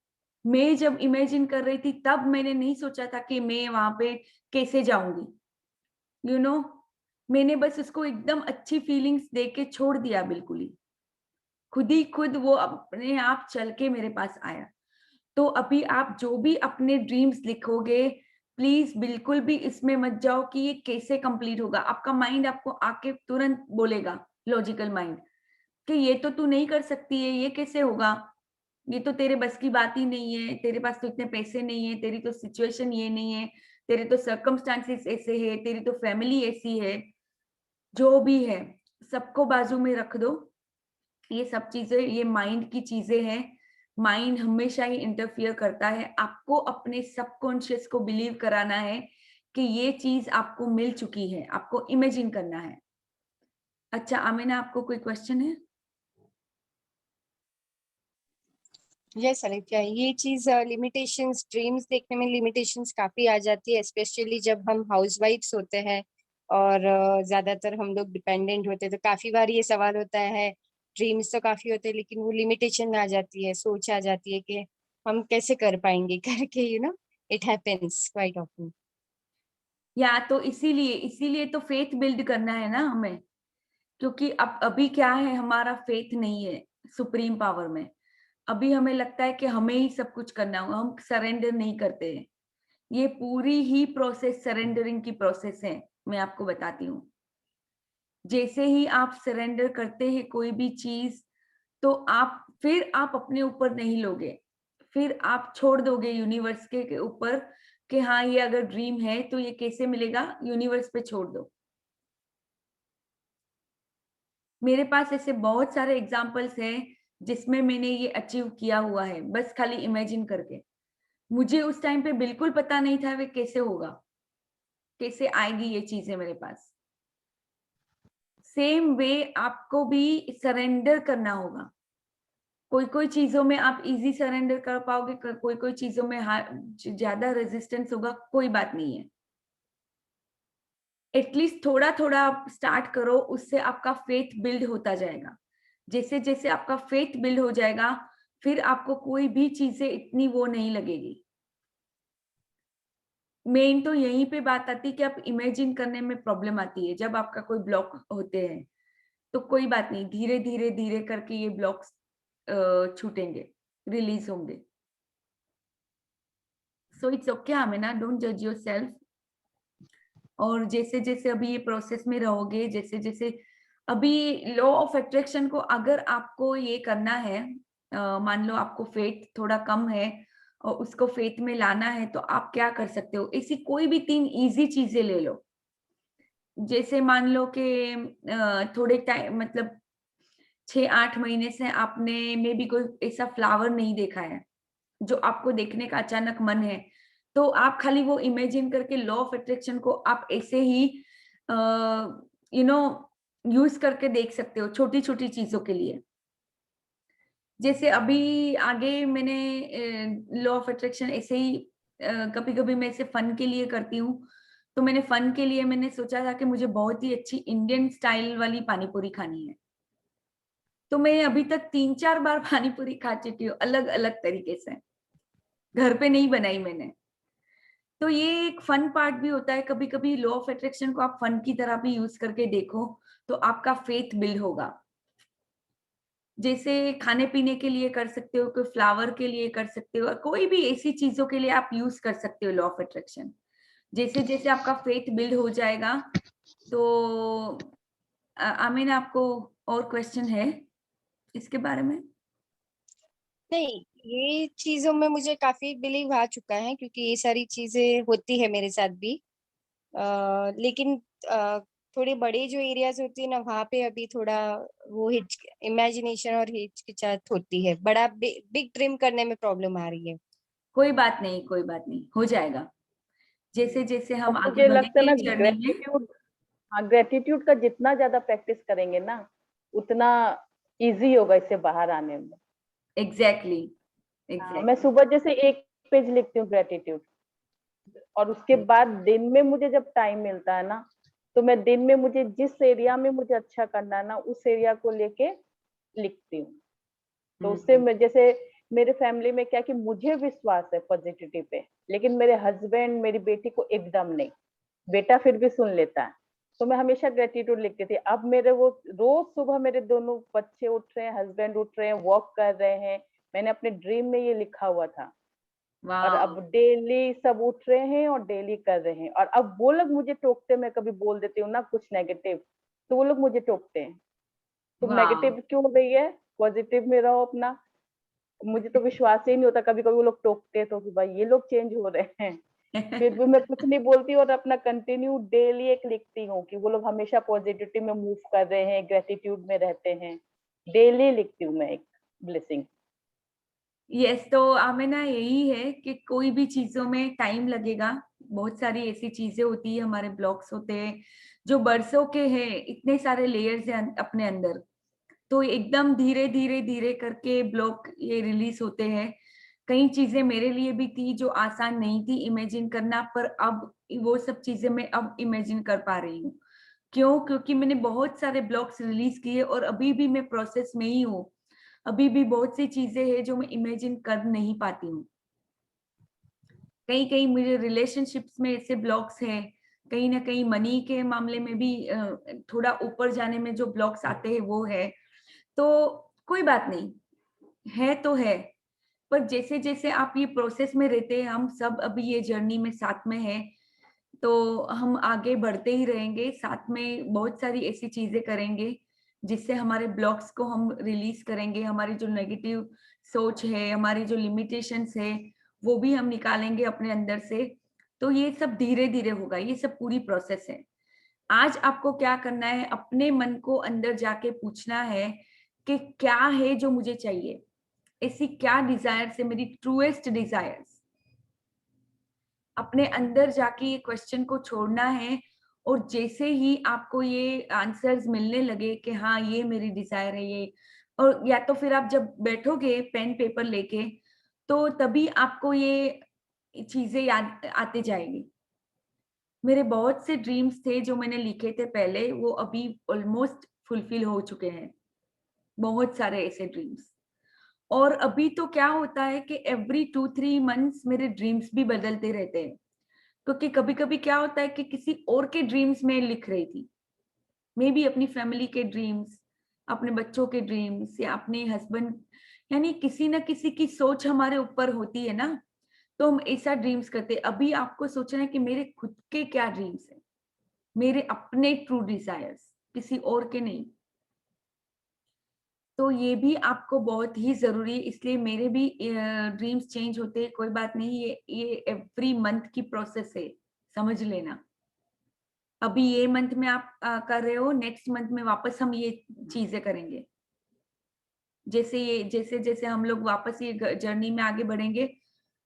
मैं जब इमेजिन कर रही थी तब मैंने नहीं सोचा था कि मैं वहां पे कैसे जाऊंगी, यू नो, मैंने बस उसको एकदम अच्छी फीलिंग्स दे के छोड़ दिया, बिल्कुल ही खुद वो अपने आप चल के मेरे पास आया। तो अभी आप जो भी अपने ड्रीम्स लिखोगे, प्लीज बिल्कुल भी इसमें मत जाओ कि ये कैसे कंप्लीट होगा। आपका माइंड आपको आके तुरंत बोलेगा, लॉजिकल माइंड, कि ये तो तू नहीं कर सकती है, ये कैसे होगा, ये तो तेरे बस की बात ही नहीं है, तेरे पास तो इतने पैसे नहीं है, तेरी तो सिचुएशन ये नहीं है, तेरे तो सर्कमस्टांसेस ऐसे है, तेरी तो फैमिली ऐसी है, जो भी है सबको बाजू में रख दो। ये सब चीजें, ये माइंड की चीजें हैं। माइंड हमेशा ही इंटरफियर करता है। आपको अपने सबकॉन्शियस को बिलीव कराना है कि ये चीज आपको मिल चुकी है, आपको इमेजिन करना है। अच्छा आमिना, आपको कोई क्वेश्चन है? यस अनित्या, ये चीज लिमिटेशंस, ड्रीम्स देखने में लिमिटेशंस काफी आ जाती है, स्पेशली जब हम हाउसवाइफ्स होते हैं और ज्यादातर हम लोग डिपेंडेंट होते हैं, तो काफी बार ये सवाल होता है, ड्रीम्स तो काफी होते हैं लेकिन वो लिमिटेशन आ जाती है, सोच आ जाती है कि हम कैसे कर पाएंगे करके, इट हैपेंस क्वाइट ऑफन। या तो इसीलिए तो फेथ बिल्ड करना है ना हमें, क्योंकि अब अभी क्या है, हमारा फेथ नहीं है सुप्रीम पावर में। अभी हमें लगता है कि हमें ही सब कुछ करना होगा, हम सरेंडर नहीं करते हैं। ये पूरी ही प्रोसेस सरेंडरिंग की प्रोसेस है, मैं आपको बताती हूँ। जैसे ही आप सरेंडर करते हैं कोई भी चीज, तो फिर आप अपने ऊपर नहीं लोगे, फिर आप छोड़ दोगे यूनिवर्स के ऊपर कि हाँ ये अगर ड्रीम है तो ये कैसे मिलेगा, यूनिवर्स पे छोड़ दो। मेरे पास ऐसे बहुत सारे एग्जांपल्स हैं जिसमें मैंने ये अचीव किया हुआ है, बस खाली इमेजिन करके। मुझे उस टाइम पे बिल्कुल पता नहीं था वे कैसे होगा, कैसे आएगी ये चीजें मेरे पास। सेम वे आपको भी सरेंडर करना होगा। कोई कोई चीजों में आप इजी सरेंडर कर पाओगे, कोई कोई चीजों में ज्यादा रेजिस्टेंस होगा, कोई बात नहीं है। एटलीस्ट थोड़ा थोड़ा आप स्टार्ट करो, उससे आपका फेथ बिल्ड होता जाएगा। जैसे जैसे आपका फेथ बिल्ड हो जाएगा, फिर आपको कोई भी चीजें इतनी वो नहीं लगेगी। मेन तो यहीं पे बात आती है कि आप इमेजिन करने में प्रॉब्लम आती है। जब आपका कोई ब्लॉक होते हैं तो कोई बात नहीं, धीरे धीरे धीरे करके ये ब्लॉक्स छूटेंगे, रिलीज होंगे। So it's okay Amina, don't जज योरसेल्फ। और जैसे जैसे अभी ये प्रोसेस में रहोगे, जैसे जैसे अभी लॉ ऑफ अट्रैक्शन को अगर आपको ये करना है, मान लो आपको फेथ थोड़ा कम है और उसको फेथ में लाना है, तो आप क्या कर सकते हो, ऐसी कोई भी 3 इजी चीजें ले लो। जैसे मान लो कि थोड़े टाइम, मतलब 6-8 महीने से आपने मे बी कोई ऐसा फ्लावर नहीं देखा है जो आपको देखने का अचानक मन है, तो आप खाली वो इमेजिन करके लॉ ऑफ अट्रैक्शन को आप ऐसे ही यूज करके देख सकते हो, छोटी छोटी चीजों के लिए। जैसे अभी आगे मैंने लॉ ऑफ अट्रैक्शन ऐसे ही कभी कभी मैं इसे फन के लिए करती हूँ। तो मैंने फन के लिए मैंने सोचा था कि मुझे बहुत ही अच्छी इंडियन स्टाइल वाली पानी पूरी खानी है। तो मैं अभी तक 3-4 बार पानी पूरी खा चुकी हूँ, अलग अलग तरीके से। घर पे नहीं बनाई मैंने। तो ये एक फन पार्ट भी होता है। कभी कभी लॉ ऑफ अट्रैक्शन को आप फन की तरह भी यूज करके देखो, तो आपका फेथ बिल्ड होगा। जैसे खाने पीने के लिए कर सकते हो, कोई फ्लावर के लिए कर सकते हो, और कोई भी ऐसी चीजों के लिए आप यूज कर सकते हो लॉ ऑफ अट्रैक्शन। जैसे जैसे आपका फेथ बिल्ड हो जाएगा। तो आमीन, आपको और क्वेश्चन है इसके बारे में? नहीं, ये चीजों में मुझे काफी बिलीव आ चुका है क्योंकि ये सारी चीजें होती है मेरे साथ भी। लेकिन थोड़े बड़े जो एरियाज होती है ना, वहाँ पे अभी थोड़ा वो इमेजिनेशन और हिचकिचाहट होती है, बड़ा बिग ड्रीम करने में प्रॉब्लम आ रही है। कोई बात नहीं, कोई बात नहीं, हो जाएगा। जैसे जैसे और हम आगे मुझे लगता है बढ़ेंगे ना, जर्नी में। ग्रेटिट्यूड, हाँ, ग्रेटिट्यूड का जितना ज्यादा प्रैक्टिस करेंगे ना, उतना इजी होगा इससे बाहर आने में। एग्जैक्टली, मैं एग्जैक्टली। सुबह जैसे 1 पेज लिखती हूँ ग्रेटिट्यूड, और उसके बाद दिन में मुझे जब टाइम मिलता है ना, तो मैं दिन में मुझे जिस एरिया में मुझे अच्छा करना है ना, उस एरिया को लेके लिखती हूँ। तो उससे मैं, जैसे मेरे फैमिली में क्या कि मुझे विश्वास है पॉजिटिविटी पे, लेकिन मेरे हस्बैंड, मेरी बेटी को एकदम नहीं। बेटा फिर भी सुन लेता है। तो मैं हमेशा ग्रेटिट्यूड लिखती थी। अब मेरे वो रोज सुबह मेरे दोनों बच्चे उठ रहे हैं, हस्बैंड उठ रहे हैं, वॉक कर रहे हैं, मैंने अपने ड्रीम में ये लिखा हुआ था। और अब वाह, डेली सब उठ रहे हैं और डेली कर रहे हैं। और अब वो लोग मुझे टोकते, मैं कभी बोल देती हूँ ना कुछ नेगेटिव, तो वो लोग मुझे टोकते हैं तुम वाह। नेगेटिव क्यों हो गई है, पॉजिटिव में रहो अपना। मुझे तो विश्वास ही नहीं होता, कभी कभी वो लोग टोकते तो कि भाई ये लोग चेंज हो रहे हैं, फिर भी मैं कुछ नहीं बोलती और अपना कंटिन्यू डेली एक लिखती हूँ कि वो लोग हमेशा पॉजिटिविटी में मूव कर रहे हैं, ग्रेटिट्यूड में रहते हैं। डेली लिखती हूँ मैं एक ब्लेसिंग। यस, तो आमिना यही है कि कोई भी चीजों में टाइम लगेगा। बहुत सारी ऐसी चीजें होती है, हमारे ब्लॉक्स होते हैं जो बरसों के हैं, इतने सारे लेयर्स हैं अपने अंदर। तो एकदम धीरे धीरे धीरे करके ब्लॉक ये रिलीज होते हैं। कई चीजें मेरे लिए भी थी जो आसान नहीं थी इमेजिन करना, पर अब वो सब चीजें मैं अब इमेजिन कर पा रही हूँ। क्यों? क्योंकि मैंने बहुत सारे ब्लॉक्स रिलीज किए और अभी भी मैं प्रोसेस में ही हूँ। अभी भी बहुत सी चीजें हैं जो मैं इमेजिन कर नहीं पाती हूँ। कहीं कहीं मुझे रिलेशनशिप्स में ऐसे ब्लॉक्स हैं, कहीं ना कहीं मनी के मामले में भी थोड़ा ऊपर जाने में जो ब्लॉक्स आते हैं वो है। तो कोई बात नहीं, है तो है। पर जैसे जैसे आप ये प्रोसेस में रहते हैं, हम सब अभी ये जर्नी में साथ में है, तो हम आगे बढ़ते ही रहेंगे साथ में। बहुत सारी ऐसी चीजें करेंगे जिससे हमारे ब्लॉक्स को हम रिलीज करेंगे। हमारी जो नेगेटिव सोच है, हमारी जो लिमिटेशंस है, वो भी हम निकालेंगे अपने अंदर से। तो ये सब धीरे धीरे होगा, ये सब पूरी प्रोसेस है। आज आपको क्या करना है, अपने मन को अंदर जाके पूछना है कि क्या है जो मुझे चाहिए, ऐसी क्या डिजायर्स है, मेरी ट्रूएस्ट डिजायर्स। अपने अंदर जाके ये क्वेश्चन को छोड़ना है। और जैसे ही आपको ये आंसर्स मिलने लगे कि हाँ ये मेरी डिजायर है ये, और या तो फिर आप जब बैठोगे पेन पेपर लेके, तो तभी आपको ये चीजें याद आते जाएगी। मेरे बहुत से ड्रीम्स थे जो मैंने लिखे थे पहले, वो अभी ऑलमोस्ट फुलफिल हो चुके हैं, बहुत सारे ऐसे ड्रीम्स। और अभी तो क्या होता है कि एवरी 2-3 मंथ्स मेरे ड्रीम्स भी बदलते रहते हैं। क्योंकि कभी कभी क्या होता है कि किसी और के ड्रीम्स में लिख रही थी, मे बी अपनी फैमिली के ड्रीम्स, अपने बच्चों के ड्रीम्स, या अपने हस्बैंड, यानी किसी ना किसी की सोच हमारे ऊपर होती है ना, तो हम ऐसा ड्रीम्स करते हैं। अभी आपको सोचना है कि मेरे खुद के क्या ड्रीम्स हैं, मेरे अपने ट्रू डिजायर्स, किसी और के नहीं। तो ये भी आपको बहुत ही जरूरी है। इसलिए मेरे भी ड्रीम्स चेंज होते हैं, कोई बात नहीं, ये एवरी मंथ की प्रोसेस है, समझ लेना। अभी ये मंथ में आप कर रहे हो, नेक्स्ट मंथ में वापस हम ये चीजें करेंगे। जैसे जैसे हम लोग वापस ये जर्नी में आगे बढ़ेंगे,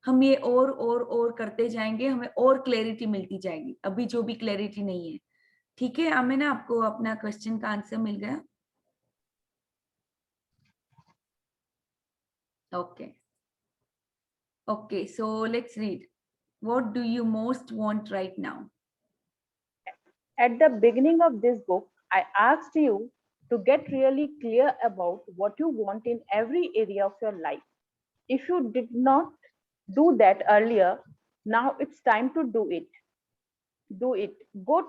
हम ये और करते जाएंगे, हमें और क्लैरिटी मिलती जाएगी। अभी जो भी क्लैरिटी नहीं है। ठीक है आमिना, आपको अपना क्वेश्चन का आंसर मिल गया? Okay. Okay, so let's read. What do you most want right now? At the beginning of this book, I asked you to get really clear about what you want in every area of your life. If you did not do that earlier, now it's time to do it. Do it. Go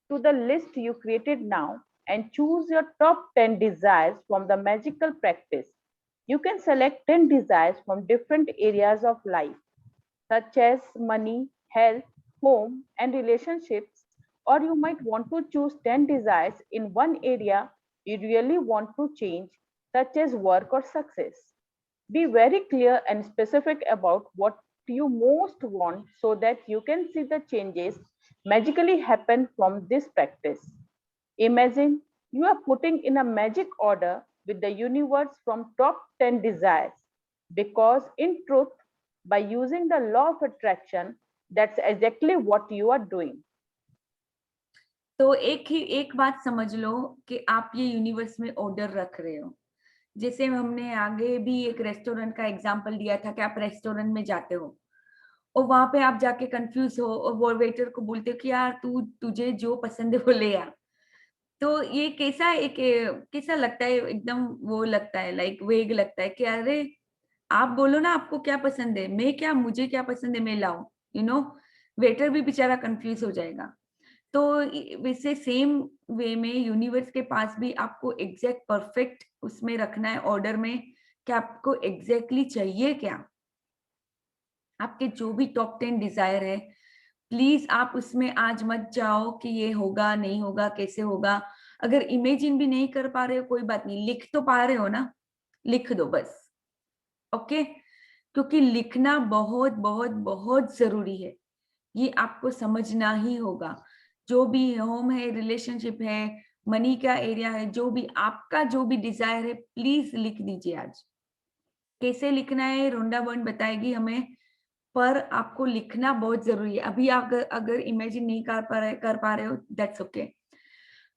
to the list you created now and choose your top 10 desires from the magical practice. You can select 10 desires from different areas of life, such as money, health, home, and relationships. Or you might want to choose 10 desires in one area you really want to change, such as work or success. Be very clear and specific about what you most want so that you can see the changes magically happen from this practice. Imagine you are putting in a magic order with the universe from top 10 desires, because in truth, by using the law of attraction, that's exactly what you are doing. तो एक बात समझ लो कि आप ये universe में order रख रहे हो। जैसे हमने आगे भी एक रेस्टोरेंट का एग्जांपल दिया था कि आप रेस्टोरेंट में जाते हो और वहां पे आप जाके कंफ्यूज हो और वो वेटर को बोलते हो कि यार तुझे जो पसंद है वो ले आ। तो ये कैसा लगता है, एकदम वो लगता है, लाइक वेग लगता है कि अरे आप बोलो ना आपको क्या पसंद है, मैं क्या, मुझे क्या पसंद है मैं लाऊं, वेटर भी बेचारा कंफ्यूज हो जाएगा। तो वैसे सेम वे में यूनिवर्स के पास भी आपको एग्जैक्ट परफेक्ट उसमें रखना है ऑर्डर में कि आपको एग्जैक्टली चाहिए क्या। आपके जो भी टॉप 10 डिजायर है, प्लीज आप उसमें आज मत जाओ कि ये होगा नहीं होगा कैसे होगा। अगर इमेजिन भी नहीं कर पा रहे हो कोई बात नहीं, लिख तो पा रहे हो ना, लिख दो बस। ओके, क्योंकि लिखना बहुत बहुत बहुत जरूरी है, ये आपको समझना ही होगा। जो भी होम है, रिलेशनशिप है, मनी का एरिया है, जो भी आपका जो भी डिजायर है, प्लीज लिख दीजिए आज। कैसे लिखना है रोंडा बर्न बताएगी हमें, पर आपको लिखना बहुत जरूरी है। अभी अगर इमेजिन नहीं कर पा रहे हो, दैट्स ओके।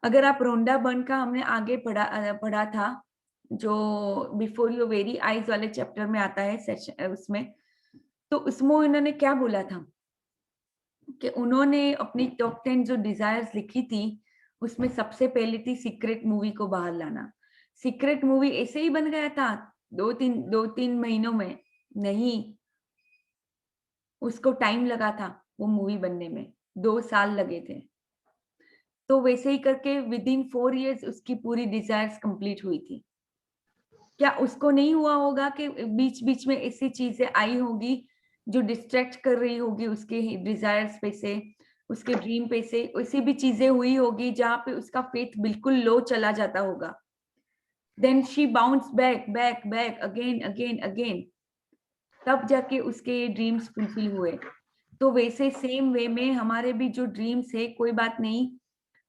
अगर आप रोंडा बर्न का हमने आगे पढ़ा था, जो बिफोर योर वेरी आईज वाले चैप्टर में आता है सेशन उसमें, तो उसमें उन्होंने क्या बोला था कि उन्होंने अपनी टॉप 10 जो डिजायर्स लिखी थी, उसमें सबसे पहले थी सीक्रेट मूवी को बाहर लाना। सीक्रेट मूवी ऐसे ही बन गया था 2-3 महीनों में? नहीं, उसको टाइम लगा था वो मूवी बनने में, 2 साल लगे थे। तो वैसे ही करके विद इन 4 इयर्स उसकी पूरी डिजायर्स कंप्लीट हुई थी। क्या उसको नहीं हुआ होगा कि बीच बीच में ऐसी चीजें आई होगी जो डिस्ट्रैक्ट कर रही होगी उसके डिजायर्स पे से, उसके ड्रीम पे से, ऐसी भी चीजें हुई होगी जहां पे उसका फेथ बिल्कुल लो चला जाता होगा। Then she bounce back back back again again again, तब जाके उसके ड्रीम्स फुलफिल हुए। तो वैसे सेम वे में हमारे भी जो ड्रीम्स है, कोई बात नहीं,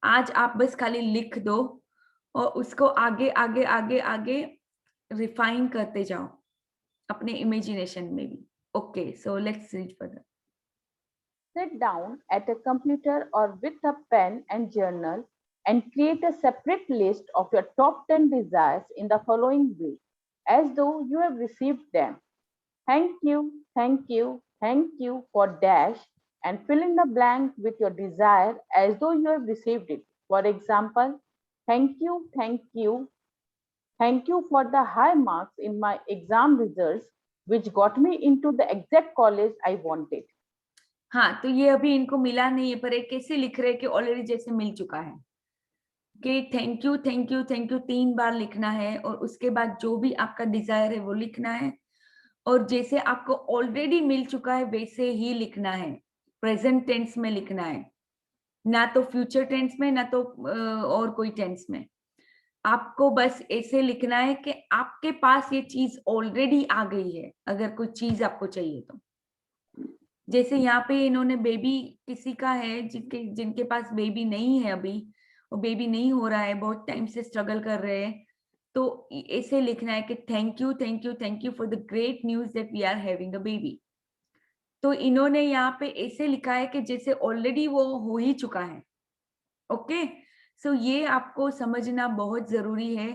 आज आप बस खाली लिख दो और उसको आगे आगे आगे आगे रिफाइन करते जाओ अपने इमेजिनेशन में भी। Okay, so let's read further. Sit down at a computer or with a pen and journal and create a separate list of your top 10 desires in the following way, as though you have received them. Thank you, thank you, thank you for dash, and fill in the blank with your desire as though you have received it. For example, thank you for the high marks in my exam results, which got me into the exact college I wanted. हाँ, तो ये अभी इनको मिला नहीं है, पर एक कैसे लिख रहे हैं कि ऑलरेडी जैसे मिल चुका है कि thank you thank you thank you 3 बार लिखना है, और उसके बाद जो भी आपका डिजायर है वो लिखना है, और जैसे आपको ऑलरेडी मिल चुका है वैसे ही लिखना है, प्रेजेंट टेंस में लिखना है, ना तो फ्यूचर टेंस में, ना तो और कोई टेंस में। आपको बस ऐसे लिखना है कि आपके पास ये चीज ऑलरेडी आ गई है, अगर कोई चीज आपको चाहिए तो। जैसे यहाँ पे इन्होंने बेबी किसी का है जिनके पास बेबी नहीं है अभी, और बेबी नहीं हो रहा है, बहुत टाइम से स्ट्रगल कर रहे हैं, तो ऐसे लिखना है कि thank you thank you thank you for the great news that we are having a baby. तो इन्होंने यहाँ पे ऐसे लिखा है कि जैसे ऑलरेडी वो हो ही चुका है। ओके, सो ये आपको समझना बहुत जरूरी है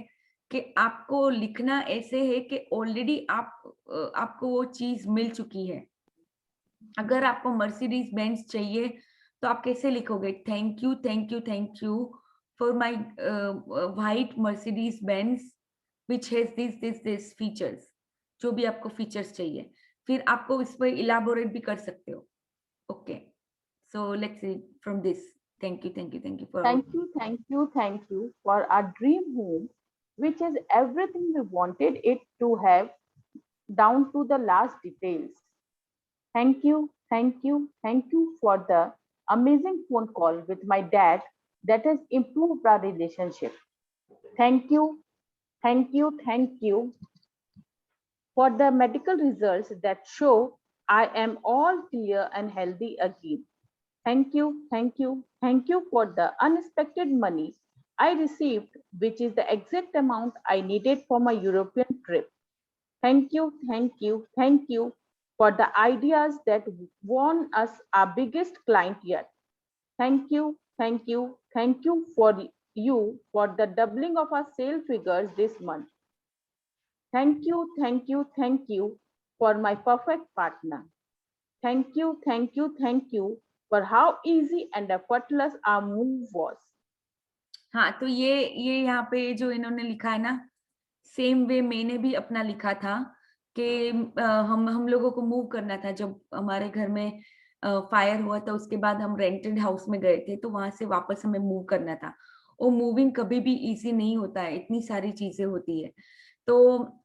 कि आपको लिखना ऐसे है कि ऑलरेडी आपको वो चीज मिल चुकी है। अगर आपको मर्सिडीज बेंज चाहिए तो आप कैसे लिखोगे? Thank you thank you thank you for my white Mercedes Benz which has this features, जो भी आपको फीचर्स चाहिए, फिर आपको इस पर इलाबोरेट भी कर सकते हो। Okay, so let's read from this. Thank you, thank you, thank you for Thank you for our dream home, which is everything we wanted it to have, down to the last details. Thank you for the amazing phone call with my dad that has improved our relationship. Thank you for the medical results that show I am all clear and healthy again. Thank you for the unexpected money I received, which is the exact amount I needed for my European trip. Thank you for the ideas that won us our biggest client yet. Thank you for you for the doubling of our sale figures this month. Thank you for my perfect partner. Thank you for how easy and effortless our move was. हाँ, तो ये यहाँ पे जो इन्होंने लिखा है ना, सेम वे मैंने भी अपना लिखा था कि हम लोगों को मूव करना था। जब हमारे घर में फायर हुआ था, उसके बाद हम रेंटेड हाउस में गए थे, तो वहां से वापस हमें मूव करना था। और मूविंग कभी भी इजी नहीं होता है, इतनी सारी चीजें होती है। तो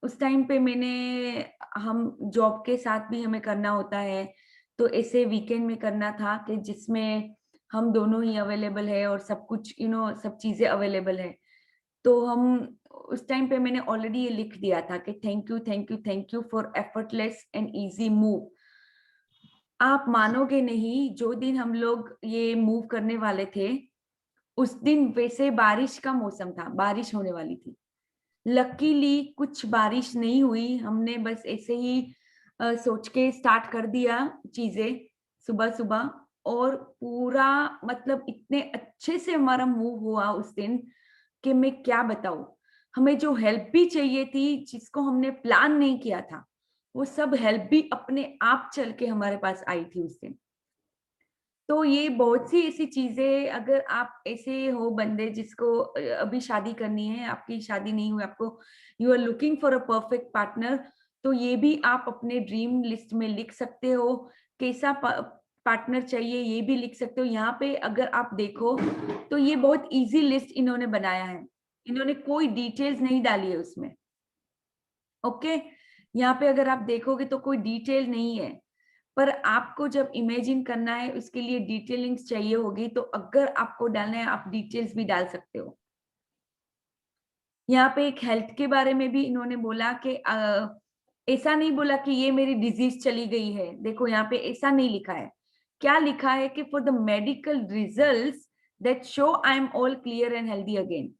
उस टाइम पे हम जॉब के साथ भी हमें करना होता है, तो ऐसे वीकेंड में करना था कि जिसमें हम दोनों ही अवेलेबल है और सब कुछ सब चीजें अवेलेबल है। तो हम उस टाइम पे मैंने ऑलरेडी ये लिख दिया था कि thank you thank you thank you for effortless and easy move. आप मानोगे नहीं, जो दिन हम लोग ये मूव करने वाले थे उस दिन वैसे बारिश का मौसम था, बारिश होने वाली थी। लकीली कुछ बारिश नहीं हुई, हमने बस ऐसे ही सोच के स्टार्ट कर दिया चीजें सुबह सुबह, और पूरा मतलब इतने अच्छे से हमारा मूव हुआ उस दिन कि मैं क्या बताऊं। हमें जो हेल्प भी चाहिए थी, जिसको हमने प्लान नहीं किया था, वो सब हेल्प भी अपने आप चल के हमारे पास आई थी उस दिन। तो ये बहुत सी ऐसी चीजें, अगर आप ऐसे हो बंदे जिसको अभी शादी करनी है, आपकी शादी नहीं हुई, आपको you are looking for a perfect partner, तो ये भी आप अपने ड्रीम लिस्ट में लिख सकते हो। कैसा पार्टनर चाहिए ये भी लिख सकते हो। यहाँ पे अगर आप देखो तो ये बहुत इजी लिस्ट इन्होंने बनाया है, इन्होंने कोई डिटेल्स नहीं डाली है उसमें। ओके, यहाँ पे अगर आप देखोगे तो कोई डिटेल नहीं है, पर आपको जब इमेजिन करना है उसके लिए डिटेलिंग्स चाहिए होगी, तो अगर आपको डालना है आप डिटेल्स भी डाल सकते हो। यहाँ पे एक हेल्थ के बारे में भी इन्होंने बोला कि ऐसा नहीं बोला कि ये मेरी डिजीज चली गई है। देखो यहाँ पे ऐसा नहीं लिखा है, क्या लिखा है कि for the medical results that show I am all clear and healthy again.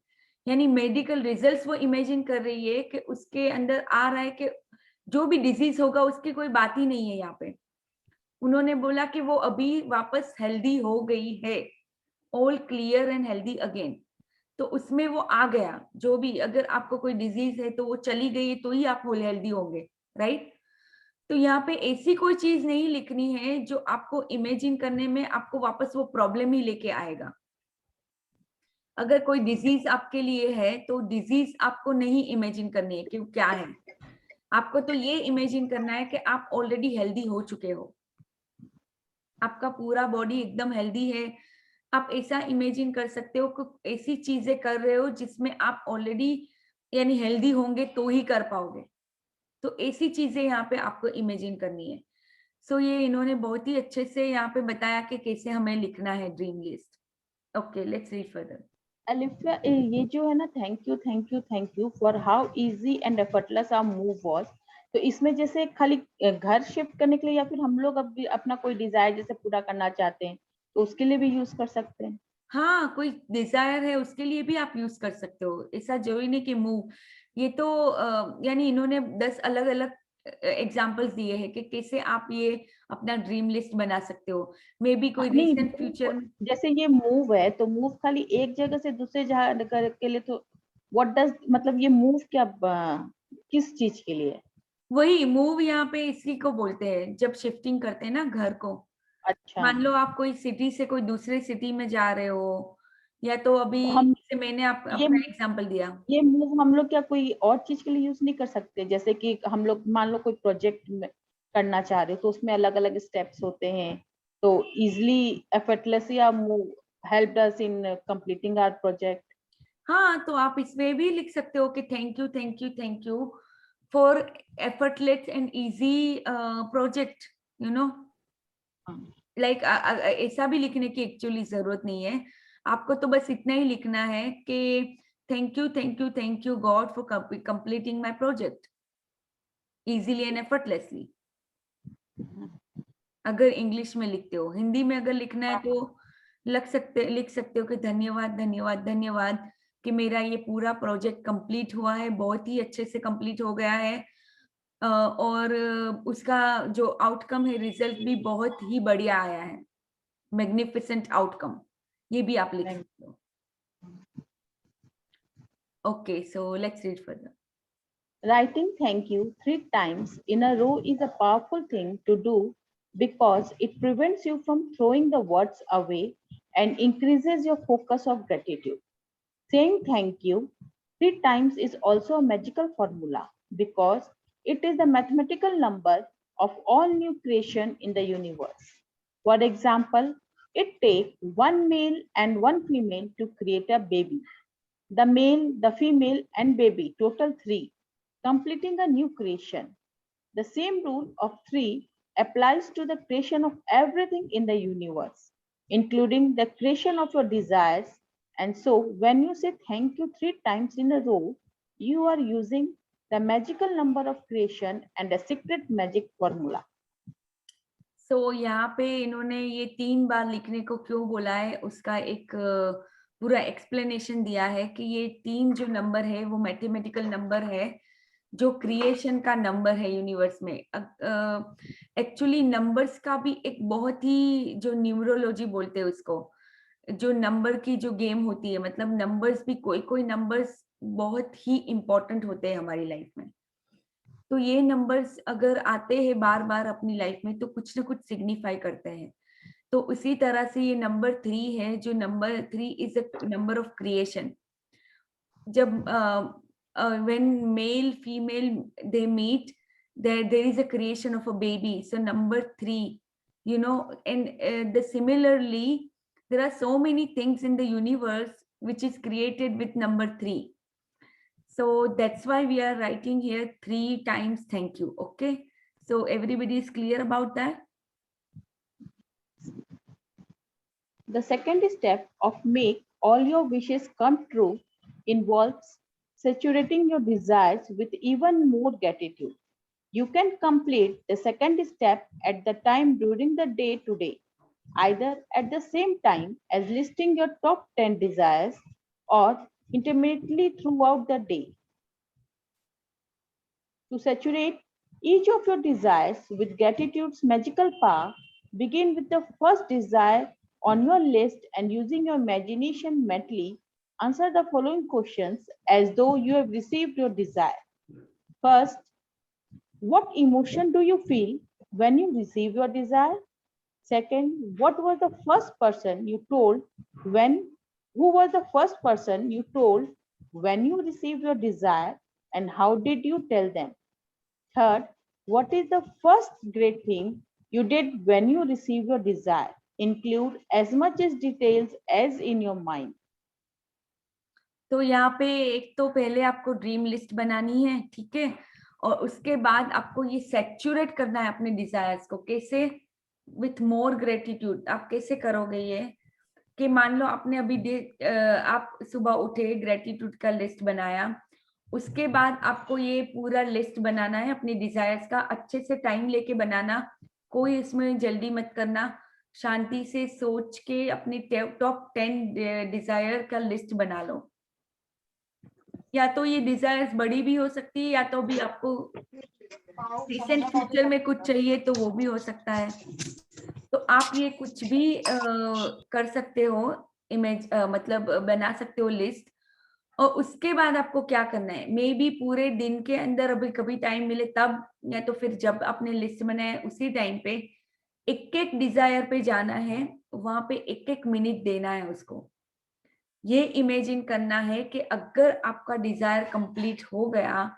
यानी मेडिकल रिजल्ट्स वो इमेजिन कर रही है कि उसके अंदर आ रहा है कि जो भी डिजीज होगा उसकी कोई बात ही नहीं है। यहाँ पे उन्होंने बोला कि वो अभी वापस हेल्दी हो गई है, all clear and healthy again. तो उसमें वो आ गया, जो भी अगर आपको कोई डिजीज है तो वो चली गई है तो ही आप होल हेल्दी होंगे, राइट। तो यहाँ पे ऐसी कोई चीज नहीं लिखनी है जो आपको इमेजिन करने में आपको वापस वो प्रॉब्लम ही लेके आएगा। अगर कोई डिजीज आपके लिए है तो डिजीज आपको नहीं इमेजिन करनी है कि वो क्या है, आपको तो ये इमेजिन करना है कि आप ऑलरेडी हेल्दी हो चुके हो, आपका पूरा बॉडी एकदम हेल्दी है। आप ऐसा इमेजिन कर सकते हो कि ऐसी चीजें कर रहे हो जिसमें आप ऑलरेडी यानी हेल्दी होंगे तो ही कर पाओगे। तो ऐसी चीजें यहाँ पे आपको इमेजिन करनी है। सो ये इन्होंने बहुत ही अच्छे से यहाँ पे बताया कि कैसे हमें लिखना है dream list. Okay, let's read further. Alifiya, ये जो है ना, thank you thank you thank you for how easy and effortless our move was, तो इसमें जैसे खाली घर शिफ्ट करने के लिए या फिर हम लोग अब अपना कोई डिजायर जैसे पूरा करना चाहते हैं तो उसके लिए भी यूज कर सकते हैं। हाँ, कोई डिजायर है उसके लिए भी आप यूज कर सकते हो, ऐसा जरूरी नहीं कि मूव। ये तो यानी इन्होंने 10 अलग अलग एग्जाम्पल्स दिए हैं कि कैसे आप ये अपना ड्रीम लिस्ट बना सकते हो। मे बी कोई नहीं, रिसेंट फ्यूचर में। जैसे ये मूव है तो मूव खाली एक जगह से दूसरे जगह के लिए, तो व्हाट डज मतलब ये मूव क्या किस चीज के लिए? वही मूव यहाँ पे इसी को बोलते हैं, जब शिफ्टिंग करते हैं ना घर को। अच्छा, मान लो आप कोई सिटी से कोई दूसरे सिटी में जा रहे हो, या तो अभी तो हम जैसे मैंने ये अपना एग्जांपल दिया। ये मूव हम लोग क्या कोई और चीज के लिए यूज नहीं कर सकते? जैसे कि हम लोग मान लो कोई प्रोजेक्ट करना चाह रहे हो तो उसमें अलग अलग स्टेप्स होते हैं, तो इजिली एफर्टलेस या move help us in completing our project. हाँ, तो आप इसमें भी लिख सकते हो कि thank you thank you thank you for effortless and easy project, you know. Like ऐसा भी लिखने की एक्चुअली जरूरत नहीं है, आपको तो बस इतना ही लिखना है कि thank you thank you thank you God for completing my project easily and effortlessly. अगर इंग्लिश में लिखते हो, हिंदी में अगर लिखना है तो लिख सकते हो कि धन्यवाद धन्यवाद धन्यवाद कि मेरा ये पूरा प्रोजेक्ट कंप्लीट हुआ है, बहुत ही अच्छे से कंप्लीट हो गया है। और उसका जो आउटकम है, रिजल्ट भी बहुत ही बढ़िया आया है, मैग्निफिसेंट आउटकम, ये भी आप लिख सकते हो। Okay, so let's read further. Writing thank you 3 times in a row is a powerful thing to do because it prevents you from throwing the words away and increases your focus of gratitude. Saying thank you 3 times is also a magical formula because it is the mathematical number of all new creation in the universe. For example, it takes one male and one female to create a baby. The male, the female, and baby, total 3, completing a new creation. The same rule of 3 applies to the creation of everything in the universe. including the creation of your desires. And so when you say thank you 3 times in a row, you are using the magical number of creation and a secret magic formula. So यहाँ पे इन्होंने ये 3 बार लिखने को क्यों बोला है, उसका एक पूरा एक्सप्लेनेशन दिया है कि ये 3 जो नंबर है वो मैथमेटिकल नंबर है जो क्रिएशन का नंबर है यूनिवर्स में. एक्चुअली नंबर्स का भी एक बहुत ही जो न्यूमरोलॉजी बोलते हैं उसको, जो नंबर की जो गेम होती है, मतलब नंबर्स भी कोई नंबर्स बहुत ही इम्पोर्टेंट होते हैं हमारी लाइफ में. तो ये नंबर्स अगर आते हैं बार बार अपनी लाइफ में तो कुछ ना कुछ सिग्निफाई करते हैं. तो उसी तरह से ये नंबर 3 है, जो number 3 is a number of creation. जब when male female they meet, there is a creation of a baby. So number 3, you know, and similarly there are so many things in the universe which is created with number 3. So that's why we are writing here 3 times thank you. Okay, so everybody is clear about that? The second step of make all your wishes come true involves saturating your desires with even more gratitude. You can complete the second step at the time during the day today, either at the same time as listing your top 10 desires or intermittently throughout the day. To saturate each of your desires with gratitude's magical power, begin with the first desire on your list and using your imagination mentally, answer the following questions as though you have received your desire. First, what emotion do you feel when you receive your desire? Second, what was the first person you told who was the first person you told when you received your desire and how did you tell them? Third, what is the first great thing you did when you received your desire? Include as much as details as in your mind. तो यहाँ पे एक तो पहले आपको dream list बनानी है, ठीक है, और उसके बाद आपको ये सैचुरेट करना है अपने डिजायर्स को. कैसे? With more gratitude. आप कैसे करोगे ये कि मान लो आपने अभी आप सुबह उठे, ग्रेटिट्यूड का लिस्ट बनाया, उसके बाद आपको ये पूरा लिस्ट बनाना है अपने डिजायर्स का. अच्छे से टाइम लेके बनाना, कोई इसमें जल्दी मत करना, शांति से सोच के अपने टॉप 10 डिजायर का लिस्ट बना लो. या तो ये डिजायर्स बड़ी भी हो सकती है, या तो भी आपको रिसेंट फ्यूचर में कुछ चाहिए तो वो भी हो सकता है. तो आप ये कुछ भी कर सकते हो, इमेज मतलब बना सकते हो लिस्ट. और उसके बाद आपको क्या करना है, मे बी पूरे दिन के अंदर अभी कभी टाइम मिले तब, या तो फिर जब आपने लिस्ट बनाए उसी टाइम पे एक एक डिजायर पे जाना है, वहां पे एक एक मिनट देना है उसको. ये इमेजिन करना है कि अगर आपका डिजायर कंप्लीट हो गया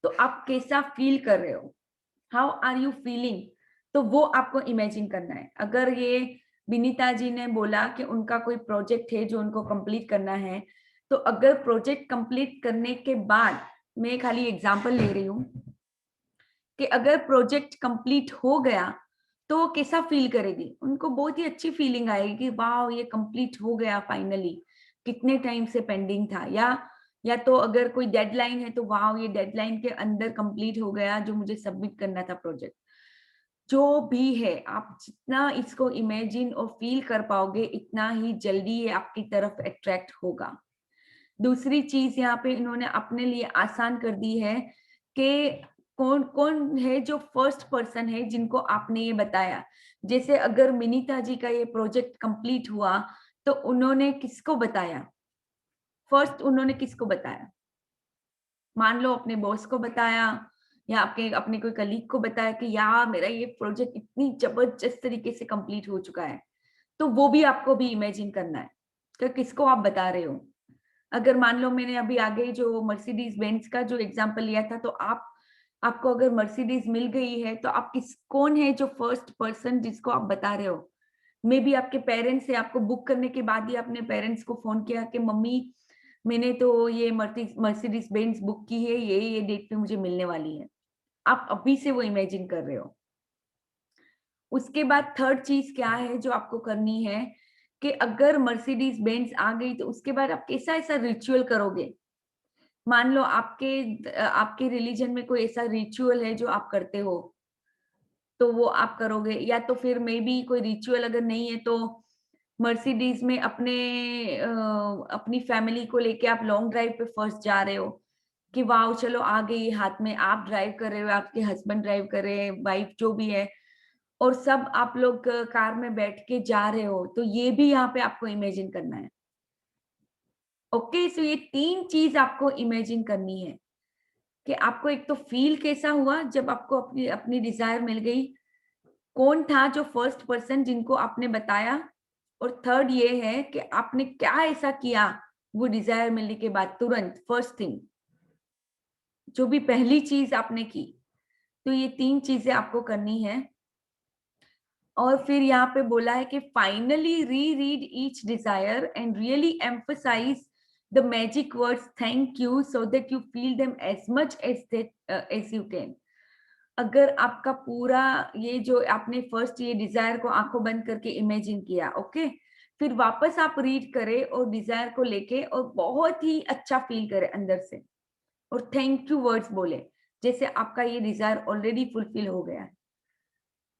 तो आप कैसा फील कर रहे हो, हाउ आर यू फीलिंग. तो वो आपको इमेजिन करना है. अगर ये विनीता जी ने बोला कि उनका कोई प्रोजेक्ट है जो उनको कंप्लीट करना है, तो अगर प्रोजेक्ट कंप्लीट करने के बाद, मैं खाली एग्जांपल ले रही हूँ, कि अगर प्रोजेक्ट कंप्लीट हो गया तो वो कैसा फील करेगी. उनको बहुत ही अच्छी फीलिंग आएगी कि वाह ये कंप्लीट हो गया फाइनली, कितने टाइम से पेंडिंग था. या तो अगर कोई डेडलाइन है तो वाह ये डेडलाइन के अंदर कंप्लीट हो गया जो मुझे सबमिट करना था प्रोजेक्ट. जो भी है, आप जितना इसको इमेजिन और फील कर पाओगे इतना ही जल्दी ये आपकी तरफ अट्रैक्ट होगा. दूसरी चीज यहाँ पे इन्होंने अपने लिए आसान कर दी है कि कौन कौन है जो फर्स्ट पर्सन है जिनको आपने ये बताया. जैसे अगर विनीता जी का ये प्रोजेक्ट कंप्लीट हुआ तो उन्होंने किसको बताया, फर्स्ट उन्होंने किसको बताया. मान लो अपने बॉस को बताया, या अपने कोई कलीग को बताया कि यार मेरा ये प्रोजेक्ट इतनी जबरदस्त तरीके से कंप्लीट हो चुका है. तो वो भी आपको भी इमेजिन करना है कि किसको आप बता रहे हो. अगर मान लो मैंने अभी आगे जो मर्सिडीज बेंज का जो एग्जांपल लिया था, तो आपको अगर मर्सिडीज मिल गई है तो आप कौन है जो फर्स्ट पर्सन जिसको आप बता रहे हो. मे बी आपके पेरेंट्स से, आपको बुक करने के बाद ही अपने पेरेंट्स को फोन किया कि मम्मी मैंने तो ये मर्सिडीज बेंज बुक की है, ये डेट पे मुझे मिलने वाली है. आप अभी से वो इमेजिन कर रहे हो. उसके बाद थर्ड चीज क्या है जो आपको करनी है कि अगर मर्सिडीज बेंज आ गई तो उसके बाद आप कैसा ऐसा रिचुअल करोगे। मान लो आपके रिलीजन में कोई ऐसा रिचुअल है जो आप करते हो, तो वो आप करोगे। या तो फिर मे बी कोई रिचुअल अगर नहीं है तो मर्सिडीज में अपनी फैमिली को लेके आप लॉन्ग ड्राइव पे फर्स्ट जा रहे हो कि वाह चलो आ गई हाथ में, आप ड्राइव कर रहे हो, आपके हस्बैंड ड्राइव कर रहे हैं, वाइफ जो भी है, और सब आप लोग कार में बैठ के जा रहे हो, तो ये भी यहाँ पे आपको इमेजिन करना है। ओके, सो ये 3 चीज आपको इमेजिन करनी है कि आपको एक तो फील कैसा हुआ जब आपको अपनी अपनी डिजायर मिल गई, कौन था जो फर्स्ट पर्सन जिनको आपने बताया, और थर्ड ये है कि आपने क्या ऐसा किया वो डिजायर मिलने के बाद तुरंत फर्स्ट थिंग, जो भी पहली चीज आपने की। तो ये 3 चीजें आपको करनी है। और फिर यहाँ पे बोला है कि finally reread each desire and really emphasize the magic words thank you so that you feel them as much as you can. अगर आपका पूरा ये जो आपने फर्स्ट ये डिजायर को आंखों बंद करके इमेजिन किया, ओके, फिर वापस आप रीड करें और डिजायर को लेके और बहुत ही अच्छा फील करें अंदर से, और थैंक यू वर्ड्स बोले जैसे आपका ये डिजायर ऑलरेडी फुलफिल हो गया है।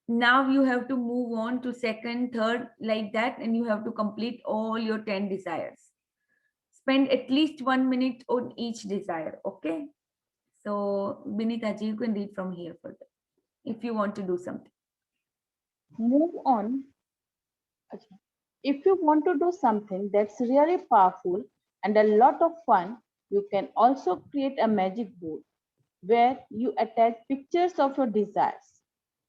Now you have to move on to second, third, like that, and you have to complete all your 10 desires. Spend at least 1 minute on each desire, okay? So, Binita ji, you can read from here further if you want to do something. Move on. If you want to do something that's really powerful and a lot of fun, you can also create a magic board where you attach pictures of your desires.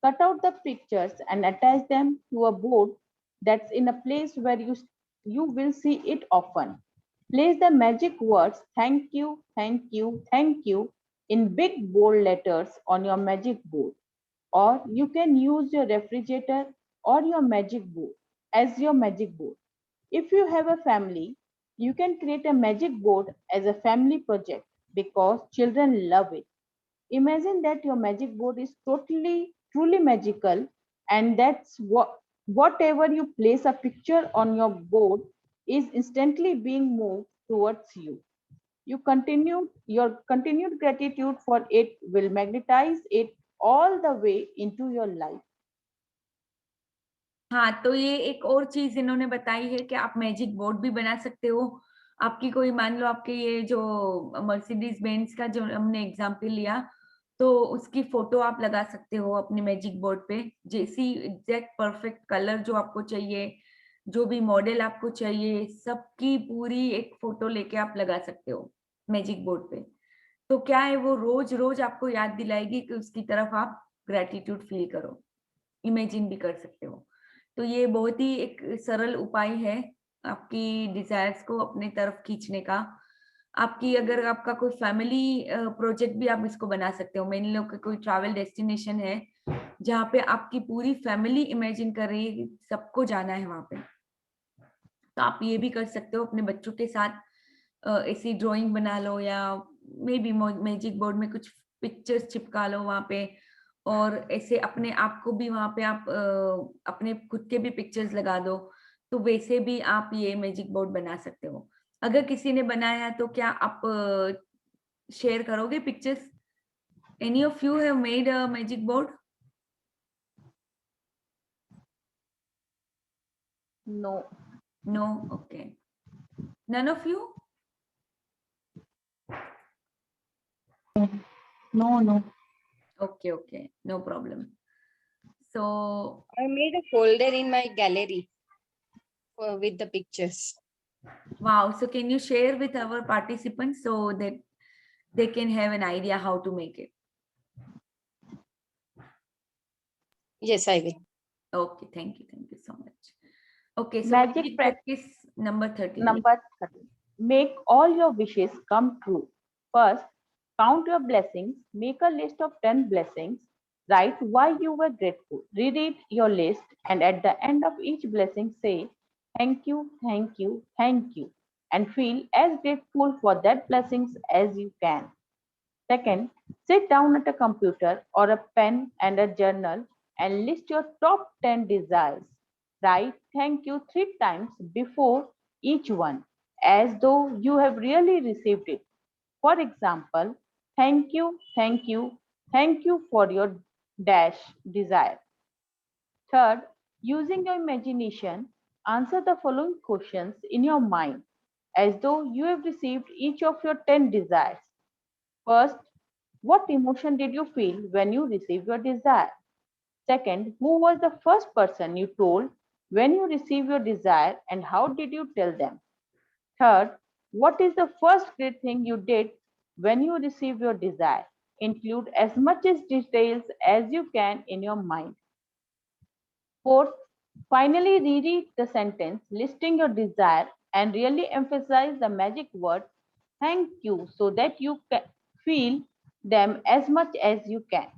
Cut out the pictures and attach them to a board that's in a place where you will see it often. Place the magic words thank you, thank you, thank you in big bold letters on your magic board. Or you can use your refrigerator or your magic board as your magic board. If you have a family, you can create a magic board as a family project because children love it. Imagine that your magic board is truly magical, and that's whatever you place a picture on your board is instantly being moved towards you. Your continued gratitude for it will magnetize it all the way into your life. हाँ, तो ये एक और चीज इन्होंने बताई है कि आप मैजिक बोर्ड भी बना सकते हो। आपकी कोई मान लो आपके ये जो मर्सिडीज बेंज का जो हमने एग्जाम्पल लिया, तो उसकी फोटो आप लगा सकते हो अपने मैजिक बोर्ड पे, जैसी एग्जैक्ट परफेक्ट कलर जो आपको चाहिए, जो भी मॉडल आपको चाहिए, सबकी पूरी एक फोटो लेके आप लगा सकते हो मैजिक बोर्ड पे। तो क्या है, वो रोज रोज आपको याद दिलाएगी कि उसकी तरफ आप ग्रेटिट्यूड फील करो, इमेजिन भी कर सकते हो। तो ये बहुत ही एक सरल उपाय है आपकी डिजायर्स को अपने तरफ खींचने का। आपकी अगर आपका कोई फैमिली प्रोजेक्ट भी आप इसको बना सकते हो। मान लो कि कोई ट्रैवल डेस्टिनेशन है जहाँ पे आपकी पूरी फैमिली इमेजिन कर रही है, सबको जाना है वहां पे, तो आप ये भी कर सकते हो अपने बच्चों के साथ। ऐसी ड्राइंग बना लो या मे बी मैजिक बोर्ड में कुछ पिक्चर्स चिपका लो वहां पे, और ऐसे अपने आप को भी वहां पे आप अपने खुद के भी पिक्चर्स लगा दो। तो वैसे भी आप ये मैजिक बोर्ड बना सकते हो। अगर किसी ने बनाया तो क्या आप शेयर करोगे pictures? Any of you have made a magic board? No. No, okay. None of you? No. Okay, no problem. So I made a folder in my gallery with the pictures. wow, so can you share with our participants so that they can have an idea how to make it? Yes, I will. Okay, thank you so much. Okay, so Magic magic practice number 13. Number 30. Make all your wishes come true. First, count your blessings. Make a list of 10 blessings. Write why you were grateful. Reread your list, and at the end of each blessing, say, thank you, thank you, thank you, and feel as grateful for that blessings as you can. Second, sit down at a computer or a pen and a journal and list your top 10 desires. write thank you 3 times before each one, as though you have really received it. For example, thank you, thank you, thank you for your dash desire. Third, using your imagination, answer the following questions in your mind as though you have received each of your 10 desires. First, what emotion did you feel when you received your desire? Second, who was the first person you told when you received your desire and how did you tell them? Third, what is the first great thing you did when you received your desire? Include as much as details as you can in your mind. Fourth, finally reread the sentence listing your desire and really emphasize the magic word thank you so that you can feel them as much as you can.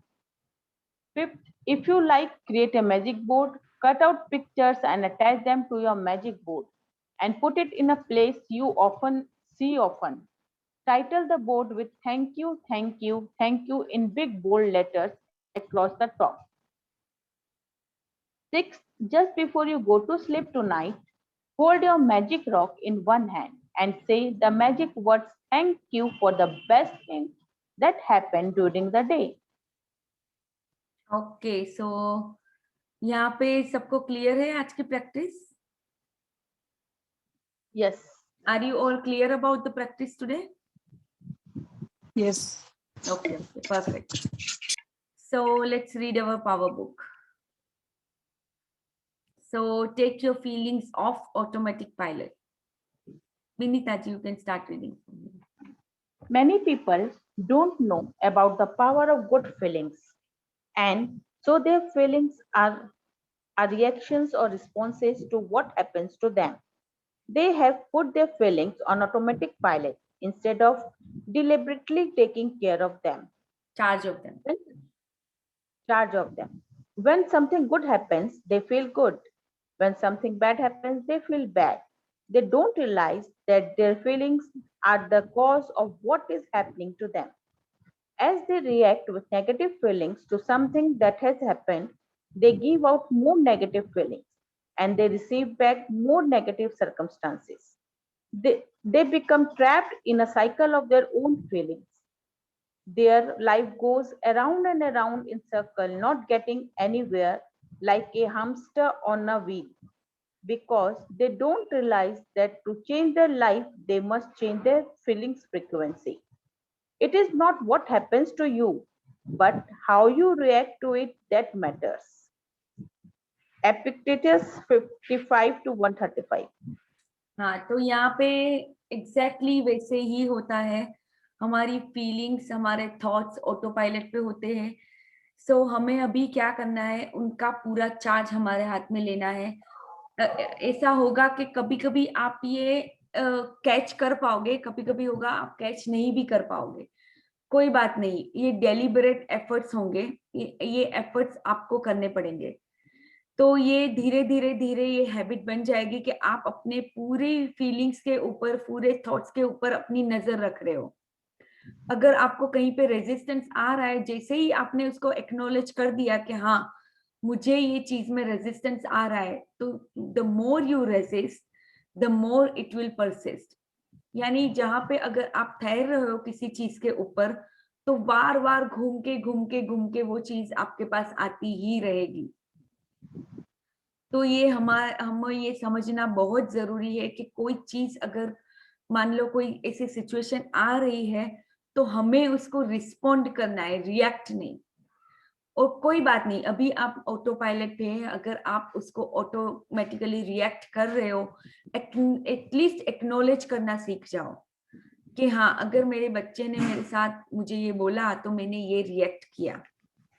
Fifth, if you like, create a magic board, cut out pictures and attach them to your magic board and put it in a place you often see often. Title the board with thank you, thank you, thank you in big bold letters across the top. Sixth, just before you go to sleep tonight, hold your magic rock in one hand and say the magic words thank you for the best thing that happened during the day. Okay so यहाँ पे सबको clear है आज की practice? Yes. Are you all clear about the practice today? Yes. Okay, perfect. So let's read our power book. So take your feelings off automatic pilot. Vinita ji, you can start reading. Many people don't know about the power of good feelings, and so their feelings are reactions or responses to what happens to them. They have put their feelings on automatic pilot instead of deliberately taking care of them. Charge of them. When something good happens, they feel good. When something bad happens, they feel bad. They don't realize that their feelings are the cause of what is happening to them. As they react with negative feelings to something that has happened, they give out more negative feelings and they receive back more negative circumstances. They become trapped in a cycle of their own feelings. Their life goes around and around in circle, not getting anywhere, like a hamster on a wheel, because they don't realize that to change their life, they must change their feelings frequency. It is not what happens to you, but how you react to it that matters. Epictetus 55 to 135. हाँ, तो यहाँ पे exactly वैसे ही होता है. हमारी feelings, हमारे thoughts auto pilot पे होते हैं. सो हमें अभी क्या करना है, उनका पूरा चार्ज हमारे हाथ में लेना है. ऐसा होगा कि कभी कभी आप ये कैच कर पाओगे, कभी कभी होगा आप कैच नहीं भी कर पाओगे. कोई बात नहीं, ये डेलिबरेट एफर्ट्स होंगे, ये एफर्ट्स आपको करने पड़ेंगे. तो ये धीरे धीरे धीरे ये हैबिट बन जाएगी कि आप अपने पूरी फीलिंग्स के ऊपर, पूरे थॉट्स के ऊपर अपनी नजर रख रहे हो. अगर आपको कहीं पे रेजिस्टेंस आ रहा है, जैसे ही आपने उसको एक्नॉलेज कर दिया कि हाँ मुझे ये चीज में रेजिस्टेंस आ रहा है, तो the more you resist the more it will persist. यानी जहां पे अगर आप ठहर रहे हो किसी चीज के ऊपर, तो बार बार घूम के वो चीज आपके पास आती ही रहेगी. तो ये हमें ये समझना बहुत जरूरी है कि कोई चीज अगर मान लो कोई ऐसी सिचुएशन आ रही है, तो हमें उसको रिस्पॉन्ड करना है, रिएक्ट नहीं. और कोई बात नहीं, अभी आप ऑटो पायलट पे हैं, अगर आप उसको ऑटोमेटिकली रिएक्ट कर रहे हो, एटलीस्ट एक्नॉलेज करना सीख जाओ कि हाँ अगर मेरे बच्चे ने मेरे साथ मुझे ये बोला तो मैंने ये रिएक्ट किया.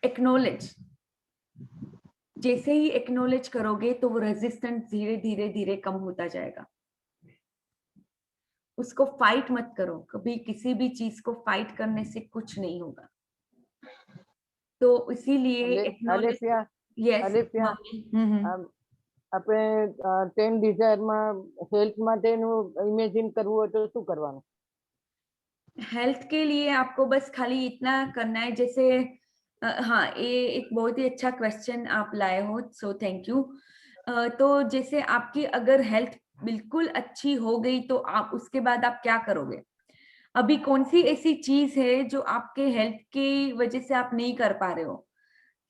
एक्नॉलेज. जैसे ही एक्नॉलेज करोगे तो वो रेजिस्टेंस धीरे धीरे धीरे कम होता जाएगा. उसको फाइट मत करो, कभी किसी भी चीज को फाइट करने से कुछ नहीं होगा. तो इसीलिए अलेफिया, આપણે 10 ડિઝાયરમાં હેલ્થ માટેનું ઇમેજિન કરવું હોય તો શું કરવાનું? हेल्थ के लिए आपको बस खाली इतना करना है, जैसे हाँ ये एक बहुत ही अच्छा क्वेश्चन आप लाए हो, सो थैंक यू. तो जैसे आपकी अगर हेल्थ बिल्कुल अच्छी हो गई तो आप उसके बाद आप क्या करोगे? अभी कौन सी ऐसी चीज है जो आपके हेल्थ की वजह से आप नहीं कर पा रहे हो?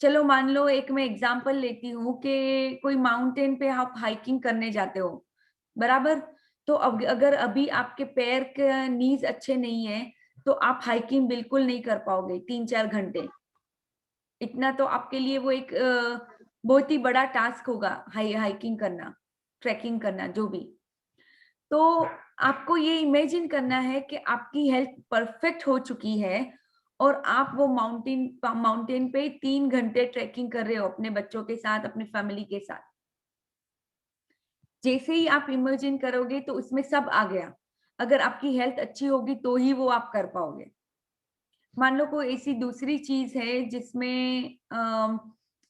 चलो मान लो, एक मैं एग्जांपल लेती हूँ कि कोई माउंटेन पे आप हाइकिंग करने जाते हो, बराबर? तो अब अगर अभी आपके पैर के नीज अच्छे नहीं है तो आप हाइकिंग बिल्कुल नहीं कर पाओगे 3-4 घंटे। इतना तो आपके लिए वो एक बहुत ही बड़ा टास्क होगा, हाइकिंग करना, ट्रैकिंग करना, जो भी। तो आपको ये इमेजिन करना है कि आपकी हेल्थ परफेक्ट हो चुकी है और आप वो माउंटेन पे 3 घंटे ट्रैकिंग कर रहे हो अपने बच्चों के साथ, अपनी फैमिली के साथ। जैसे ही आप इमेजिन करोगे तो उसमें सब आ गया। अगर आपकी हेल्थ अच्छी होगी तो ही वो आप कर पाओगे। मान लो कोई ऐसी दूसरी चीज है जिसमें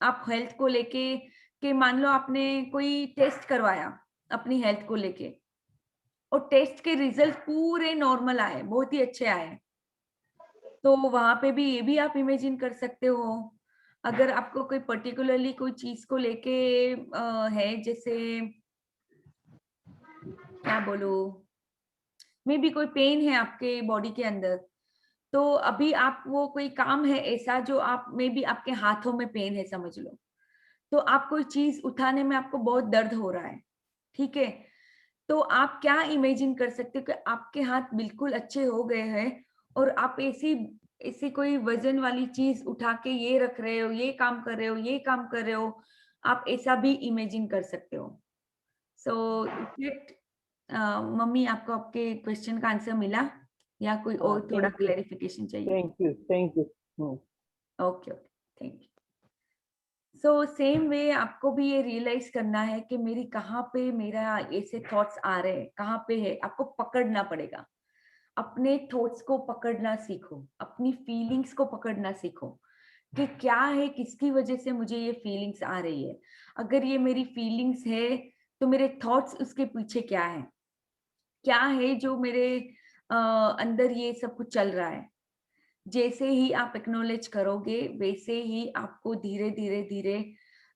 आप हेल्थ को लेके, कि मान लो आपने कोई टेस्ट करवाया अपनी हेल्थ को लेके और टेस्ट के रिजल्ट पूरे नॉर्मल आए, बहुत ही अच्छे आए, तो वहां पे भी ये भी आप इमेजिन कर सकते हो। अगर आपको कोई पर्टिकुलरली कोई चीज को लेके है, जैसे क्या बोलो, मे बी कोई पेन है आपके बॉडी के अंदर, तो अभी आप वो कोई काम है ऐसा जो आप मे बी आपके हाथों में पेन है समझ लो, तो आप कोई चीज उठाने में आपको बहुत दर्द हो रहा है, ठीक है? तो आप क्या इमेजिन कर सकते हो कि आपके हाथ बिल्कुल अच्छे हो गए हैं और आप ऐसी ऐसी कोई वजन वाली चीज उठा के ये रख रहे हो, ये काम कर रहे हो, ये काम कर रहे हो, आप ऐसा भी इमेजिन कर सकते हो। सो मम्मी, आपको आपके क्वेश्चन का आंसर मिला या कोई और थोड़ा थैंक यू, क्लेरिफिकेशन चाहिए? Thank you, thank you. Okay, thank you. So same way आपको भी ये रियलाइज करना है कि मेरी कहाँ पे मेरा ऐसे थॉट्स आ रहे हैं, कहाँ पे है, आपको पकड़ना पड़ेगा। अपने थॉट्स को पकड़ना सीखो, अपनी फीलिंग्स को पकड़ना सीखो कि क्या है, किसकी वजह से मुझे ये फीलिंग्स आ रही है। अगर ये मेरी फीलिंग्स है तो मेरे थॉट्स उसके पीछे क्या है, क्या है जो मेरे अंदर ये सब कुछ चल रहा है। जैसे ही आप एक्नॉलेज करोगे वैसे ही आपको धीरे धीरे धीरे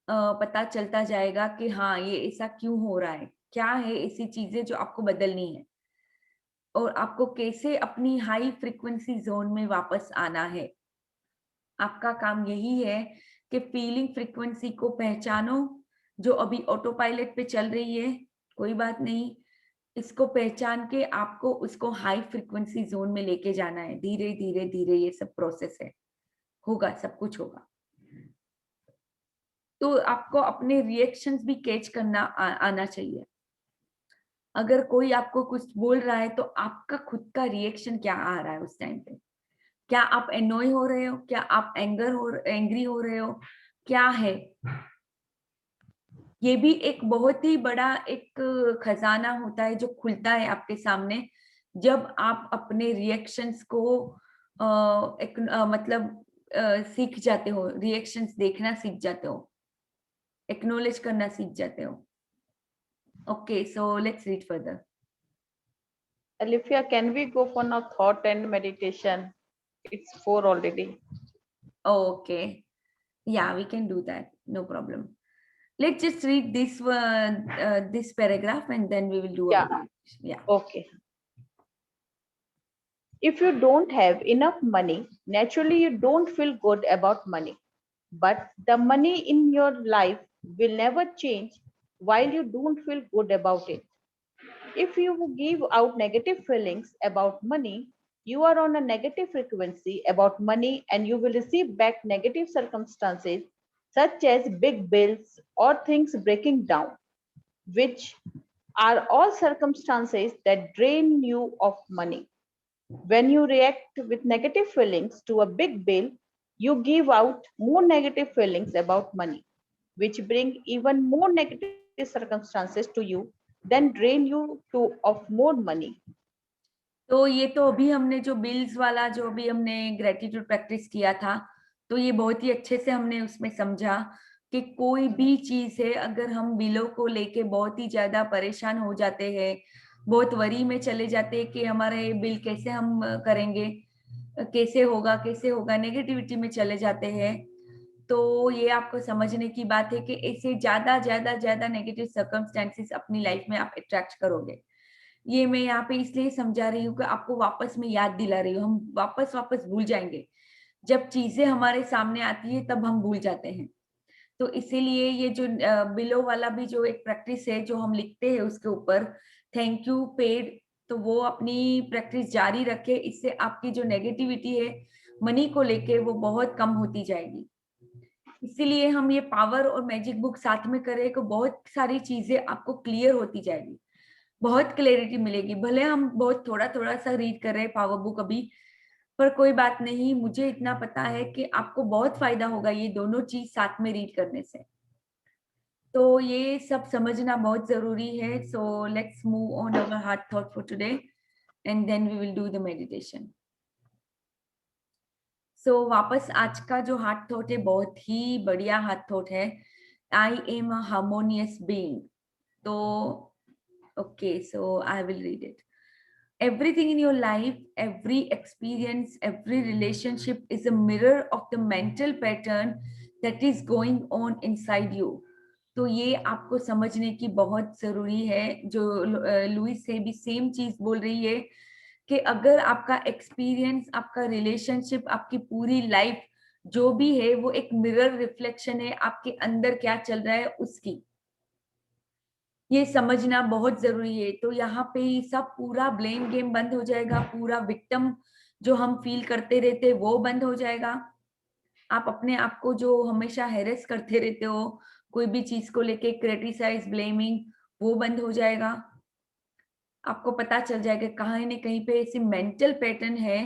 पता चलता जाएगा कि हाँ, ये ऐसा क्यों हो रहा है, क्या है ऐसी चीजें जो आपको बदलनी है और आपको कैसे अपनी हाई फ्रीक्वेंसी जोन में वापस आना है। आपका काम यही है कि फीलिंग फ्रीक्वेंसी को पहचानो जो अभी ऑटो पायलट पे चल रही है, कोई बात नहीं, इसको पहचान के आपको उसको हाई फ्रीक्वेंसी जोन में लेके जाना है। धीरे धीरे धीरे ये सब प्रोसेस है, होगा, सब कुछ होगा। तो आपको अपने रिएक्शंस भी कैच करना आना चाहिए। अगर कोई आपको कुछ बोल रहा है तो आपका खुद का रिएक्शन क्या आ रहा है उस टाइम पे। क्या आप एनॉय हो रहे हो, क्या आप एंग्री हो रहे हो, क्या है? ये भी एक बहुत ही बड़ा एक खजाना होता है जो खुलता है आपके सामने जब आप अपने रिएक्शंस को मतलब सीख जाते हो, रिएक्शंस देखना सीख जाते हो, एक्नॉलेज करना सीख जाते हो। Okay, so let's read further. Alifia, can we go for now thought and meditation? It's 4 already. Okay, yeah, we can do that, no problem. Let's just read this paragraph and then we will do Yeah. our yeah. Okay. If you don't have enough money, naturally you don't feel good about money. But the money in your life will never change while you don't feel good about it. If you give out negative feelings about money, you are on a negative frequency about money and you will receive back negative circumstances such as big bills or things breaking down, which are all circumstances that drain you of money. When you react with negative feelings to a big bill, you give out more negative feelings about money, which bring even more negative circumstances to you, then drain you to of more money. तो ये तो अभी हमने जो bills वाला जो अभी हमने ग्रेटिट्यूड प्रैक्टिस किया था, तो ये बहुत ही अच्छे से हमने उसमें समझा कि कोई भी चीज है, अगर हम बिलों को लेके बहुत ही ज्यादा परेशान हो जाते हैं, बहुत वरी में चले जाते हैं कि हमारे बिल कैसे हम करेंगे, कैसे होगा, नेगेटिविटी में चले जाते हैं, तो ये आपको समझने की बात है कि ऐसे ज्यादा ज्यादा ज्यादा नेगेटिव सर्कमस्टेंसेस अपनी लाइफ में आप अट्रैक्ट करोगे। ये मैं यहाँ पे इसलिए समझा रही हूँ कि आपको वापस में याद दिला रही हूँ। हम वापस वापस भूल जाएंगे, जब चीजें हमारे सामने आती है तब हम भूल जाते हैं। तो इसीलिए ये जो बिलो वाला भी जो एक प्रैक्टिस है जो हम लिखते हैं उसके ऊपर थैंक यू पेड, तो वो अपनी प्रैक्टिस जारी रखे। इससे आपकी जो नेगेटिविटी है मनी को लेके वो बहुत कम होती जाएगी। इसीलिए हम ये पावर और मैजिक बुक साथ में करें तो बहुत सारी चीजें आपको क्लियर होती जाएगी, बहुत क्लैरिटी मिलेगी। भले हम बहुत थोड़ा थोड़ा सा रीड कर रहे हैं पावर बुक अभी, पर कोई बात नहीं, मुझे इतना पता है कि आपको बहुत फायदा होगा ये दोनों चीज साथ में रीड करने से। तो ये सब समझना बहुत जरूरी है। So let's move on our heart thought for today and then we will do the meditation. So वापस आज का जो हार्ट थॉट है बहुत ही बढ़िया हार्ट थॉट है, I am a harmonious being. तो okay, so I will read it. Everything in your life, every experience, every relationship is a mirror of the mental pattern that is going on inside you. तो ये आपको समझने की बहुत जरूरी है। जो लुइस से भी सेम चीज बोल रही है कि अगर आपका एक्सपीरियंस, आपका रिलेशनशिप, आपकी पूरी लाइफ जो भी है वो एक मिरर रिफ्लेक्शन है आपके अंदर क्या चल रहा है उसकी। ये समझना बहुत जरूरी है। तो यहाँ पे सब पूरा ब्लेम गेम बंद हो जाएगा, पूरा विक्टिम जो हम फील करते रहते वो बंद हो जाएगा। आप अपने आप को जो हमेशा हैरेस करते रहते हो कोई भी चीज को लेके, क्रिटिसाइज, ब्लेमिंग, वो बंद हो जाएगा। आपको पता चल जाएगा कहीं ना कहीं पे ऐसी मेंटल पैटर्न है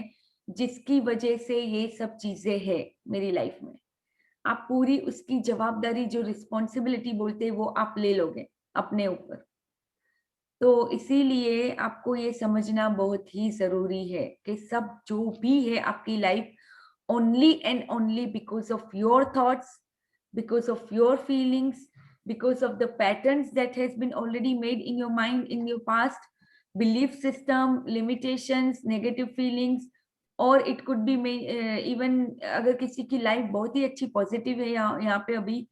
जिसकी वजह से ये सब चीजें है मेरी लाइफ में। आप पूरी उसकी जवाबदारी, जो रिस्पॉन्सिबिलिटी बोलते हैं, वो आप ले लोगे अपने ऊपर। तो इसीलिए आपको ये समझना बहुत ही जरूरी है कि सब जो भी है आपकी life only and only because of your thoughts, because of your feelings, because of the patterns that has been already made in your mind in your past, belief system, limitations, negative feelings, or it could be even अगर किसी की life बहुत ही अच्छी positive है यहाँ पे अभी,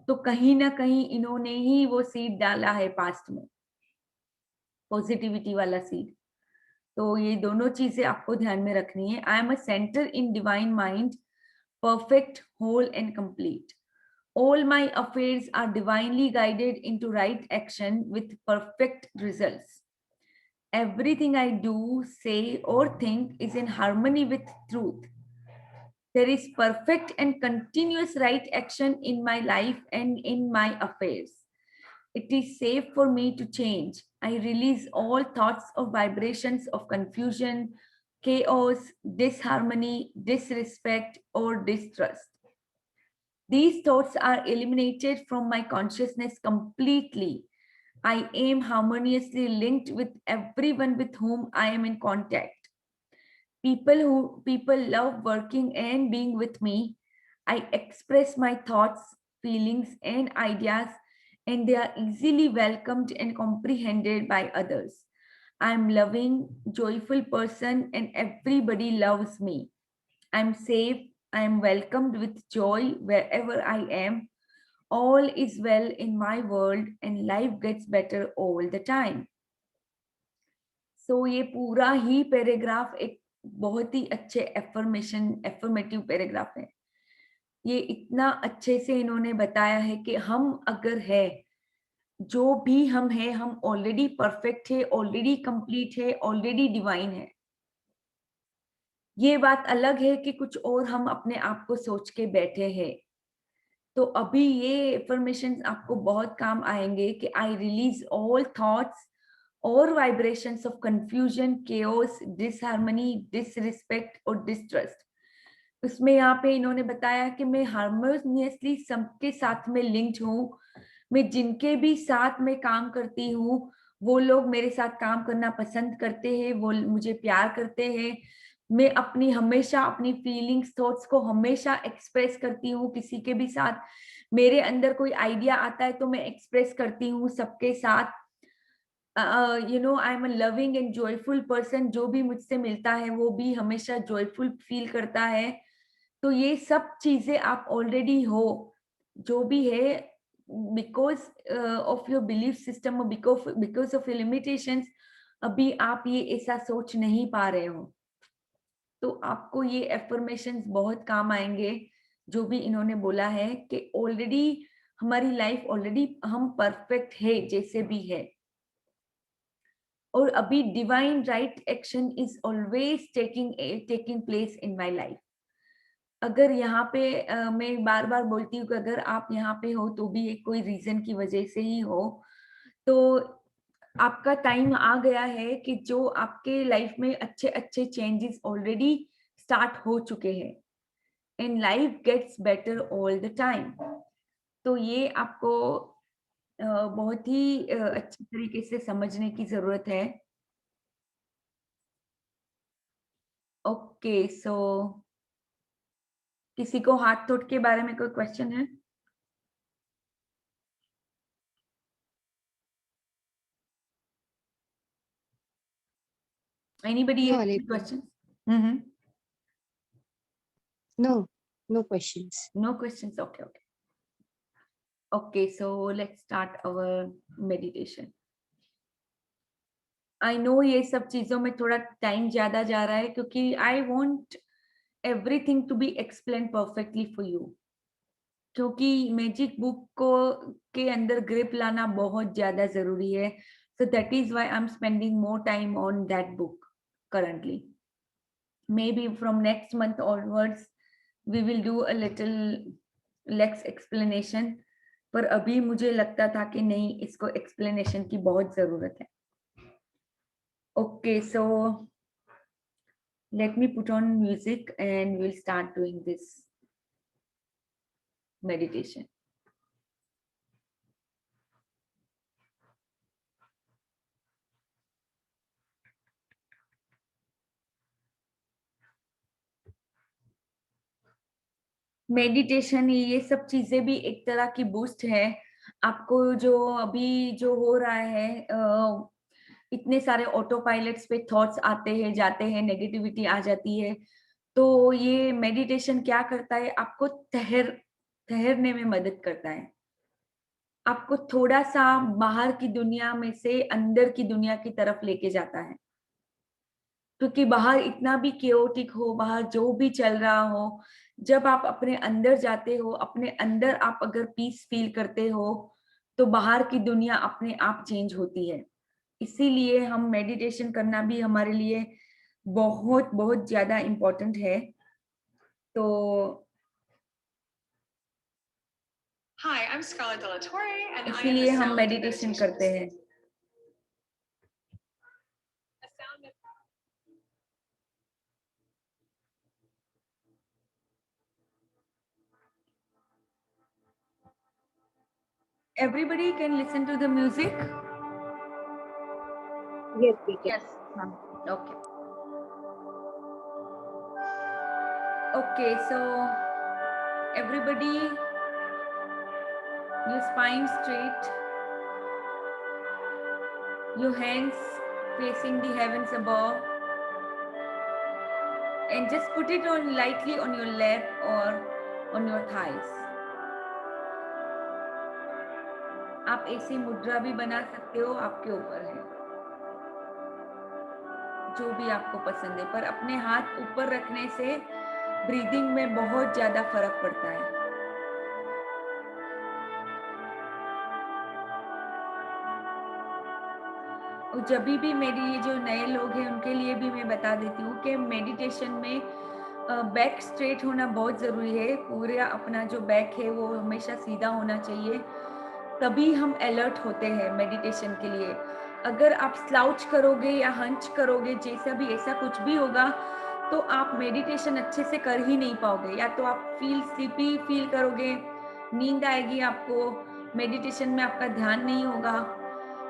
तो कहीं ना कहीं इन्होंने ही वो सीड डाला है पास्ट में, पॉजिटिविटी वाला सीड। तो ये दोनों चीजें आपको ध्यान में रखनी है। I am a centre in divine mind, perfect, whole and complete. All my affairs are divinely guided into right action with perfect results. Everything I do, say or think is in harmony with truth. There is perfect and continuous right action in my life and in my affairs. It is safe for me to change. I release all thoughts or vibrations of confusion, chaos, disharmony, disrespect, or distrust. These thoughts are eliminated from my consciousness completely. I am harmoniously linked with everyone with whom I am in contact. People love working and being with me. I express my thoughts, feelings, and ideas, and they are easily welcomed and comprehended by others. I am loving, joyful person, and everybody loves me. I'm safe. I am welcomed with joy wherever I am. All is well in my world and life gets better all the time. So ये पूरा ही paragraph एक बहुत ही अच्छे affirmative paragraph है। ये इतना अच्छे से इन्होंने बताया है कि हम अगर है, जो भी हम है, हम ऑलरेडी परफेक्ट है, ऑलरेडी कंप्लीट है, ऑलरेडी डिवाइन है। ये बात अलग है कि कुछ और हम अपने आप को सोच के बैठे हैं। तो अभी ये इंफॉर्मेशन आपको बहुत काम आएंगे कि आई रिलीज ऑल थॉट्स और vibrations of confusion, chaos, disharmony, disrespect और डिस्ट्रस्ट। उसमें यहाँ पे इन्होंने बताया कि मैं हार्मोनियसली सबके साथ में लिंक्ड हूँ। मैं जिनके भी साथ में काम करती हूँ वो लोग मेरे साथ काम करना पसंद करते हैं, वो मुझे प्यार करते हैं। मैं हमेशा अपनी फीलिंग्स, थॉट्स को हमेशा एक्सप्रेस करती हूँ किसी के भी साथ। मेरे अंदर कोई आइडिया आता है तो मैं एक्सप्रेस करती हूँ सबके साथ। आई am a loving and joyful person. जो भी मुझसे मिलता है वो भी हमेशा जॉयफुल फील करता है। तो ये सब चीजें आप ऑलरेडी हो, जो भी है, because of your belief system, because of your limitations, अभी आप ये ऐसा सोच नहीं पा रहे हो। तो आपको ये एफर्मेशंस बहुत काम आएंगे, जो भी इन्होंने बोला है कि ऑलरेडी हमारी लाइफ, ऑलरेडी हम परफेक्ट है जैसे भी है, और अभी divine right action is always taking place in my life. अगर यहाँ पे मैं बार बार बोलती हूँ कि अगर आप यहाँ पे हो तो भी एक कोई रीजन की वजह से ही हो, तो आपका टाइम आ गया है कि जो आपके लाइफ में अच्छे अच्छे चेंजेस ऑलरेडी स्टार्ट हो चुके हैं, and life gets better all the time. तो ये आपको बहुत ही अच्छी तरीके से समझने की जरूरत है। ओके, सो किसी को हार्ट थॉट के बारे में कोई क्वेश्चन है? Anybody No, have any Alipta. questions? Mm-hmm. No questions. No questions. Okay. Okay, so let's start our meditation. I know ये सब चीजों में थोड़ा टाइम ज्यादा जा रहा है, क्योंकि I want everything to be explained perfectly for you. क्योंकि मैजिक बुक को के अंदर ग्रिप लाना बहुत ज्यादा जरूरी है. So that is why I'm spending more time on that book currently. Maybe from next month onwards we will do a little less explanation, पर अभी मुझे लगता था कि नहीं, इसको explanation की बहुत जरूरत है. Okay, so let me put on music and we'll start doing this meditation. Meditation, ये सब चीजें भी एक तरह की बूस्ट है आपको। जो अभी जो हो रहा है, इतने सारे ऑटो पायलट्स पे थॉट्स आते हैं जाते हैं, नेगेटिविटी आ जाती है, तो ये मेडिटेशन क्या करता है, आपको ठहरने में मदद करता है। आपको थोड़ा सा बाहर की दुनिया में से अंदर की दुनिया की तरफ लेके जाता है, क्योंकि बाहर इतना भी केओटिक हो, बाहर जो भी चल रहा हो, जब आप अपने अंदर जाते हो, अपने अंदर आप अगर पीस फील करते हो, तो बाहर की दुनिया अपने आप चेंज होती है। इसीलिए हम मेडिटेशन करना भी हमारे लिए बहुत बहुत ज्यादा इम्पोर्टेंट है। तो Hi, I'm Scarlett De La Torre, and I am इसीलिए a हम sound मेडिटेशन meditation करते हैं। A sound med- Everybody can listen to the music. Yes, we can. Yes. Okay. Okay, so everybody, your spine straight, your hands facing the heavens above, and just put it on lightly on your lap or on your thighs. आप ऐसी मुद्रा भी बना सकते हो, आपके ऊपर है, जो भी आपको पसंद है, पर अपने हाथ ऊपर रखने से ब्रीदिंग में बहुत ज्यादा फर्क पड़ता है। और जब भी मेरी ये जो नए लोग हैं उनके लिए भी मैं बता देती हूँ कि मेडिटेशन में बैक स्ट्रेट होना बहुत जरूरी है। पूरा अपना जो बैक है वो हमेशा सीधा होना चाहिए, तभी हम अलर्ट होते हैं मेडिटेशन के लिए। अगर आप स्लाउच करोगे या हंच करोगे, जैसा भी ऐसा कुछ भी होगा, तो आप मेडिटेशन अच्छे से कर ही नहीं पाओगे। या तो आप स्लीपी फील करोगे, नींद आएगी आपको, मेडिटेशन में आपका ध्यान नहीं होगा।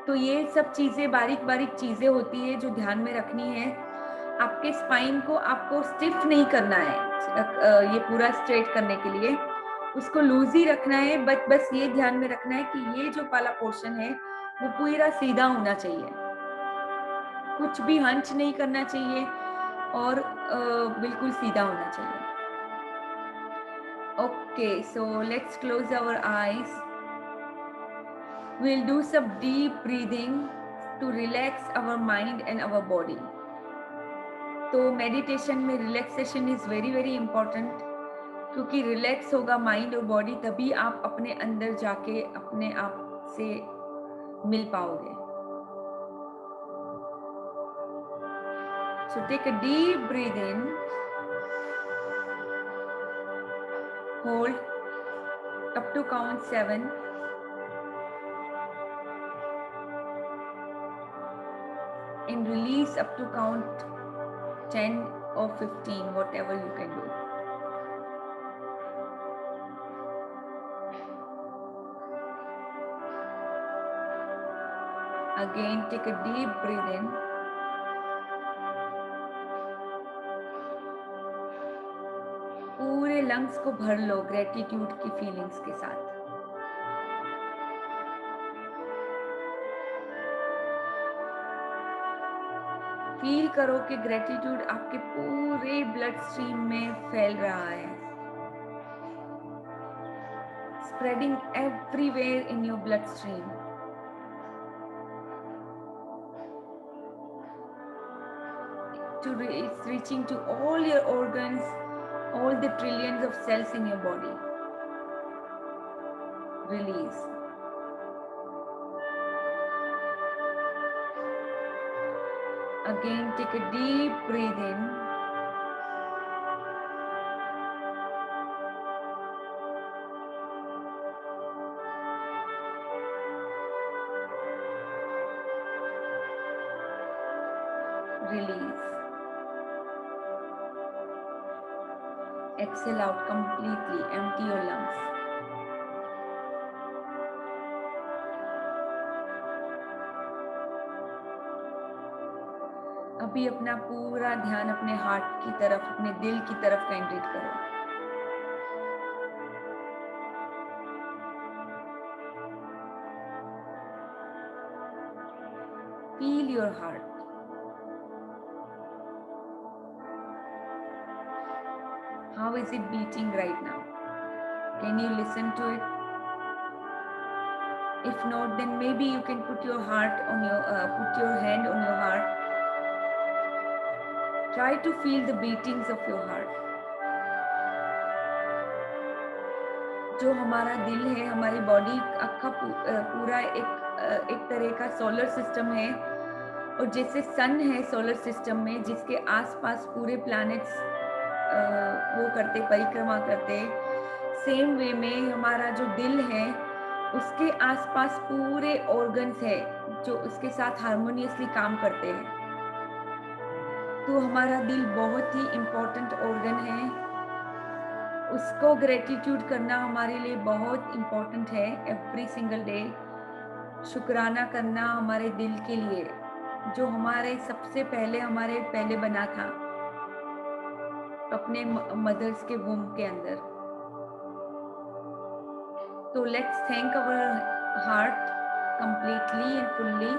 तो ये सब चीजें बारीक बारीक चीजें होती है जो ध्यान में रखनी है। आपके स्पाइन को आपको स्टिफ नहीं करना है, ये पूरा स्ट्रेट करने के लिए उसको लूज ही रखना है। बस ये ध्यान में रखना है कि ये जो वाला पोर्शन है वो पूरा सीधा होना चाहिए, कुछ भी हंच नहीं करना चाहिए और बिल्कुल सीधा होना चाहिए। Okay, so let's close our eyes. We'll do some deep breathing to relax our mind and our body. तो मेडिटेशन में relaxation is very very important, क्योंकि रिलैक्स होगा माइंड और बॉडी तभी आप अपने अंदर जाके अपने आप से मिल पाओगे. So take a deep breath in, hold up to count 7, and release up to count 10 or 15, whatever you can do. Again, take a deep breath in. पूरे लंग्स को भर लो ग्रेटिट्यूड की फीलिंग्स के साथ. फील करो कि ग्रेटिट्यूड आपके पूरे ब्लड स्ट्रीम में फैल रहा है, spreading everywhere in your blood stream. It's reaching to all your organs, all the trillions of cells in your body. Release. Again, take a deep breath in. Release. Exhale out completely, empty your lungs. अभी अपना पूरा ध्यान अपने heart की तरफ, अपने दिल की तरफ केंद्रित करो. Feel your heart. How is it beating right now? Can you listen to it? If not, then maybe you can put your heart on your put your hand on your heart. Try to feel the beatings of your heart. जो हमारा दिल है, हमारी body का पूरा एक तरह का सोलर सिस्टम है, और जैसे सन है सोलर सिस्टम में जिसके आसपास पूरे प्लैनेट्स वो करते, परिक्रमा करते, सेम वे में हमारा जो दिल है उसके आसपास पूरे ऑर्गन्स है जो उसके साथ हार्मोनियसली काम करते हैं. तो हमारा दिल बहुत ही इम्पोर्टेंट ऑर्गन है, उसको ग्रेटिट्यूड करना हमारे लिए बहुत इम्पोर्टेंट है. एवरी सिंगल डे शुक्राना करना हमारे दिल के लिए, जो हमारे सबसे पहले हमारे पहले बना था अपने मदर्स के वूम के अंदर. तो let's thank our heart completely and fully.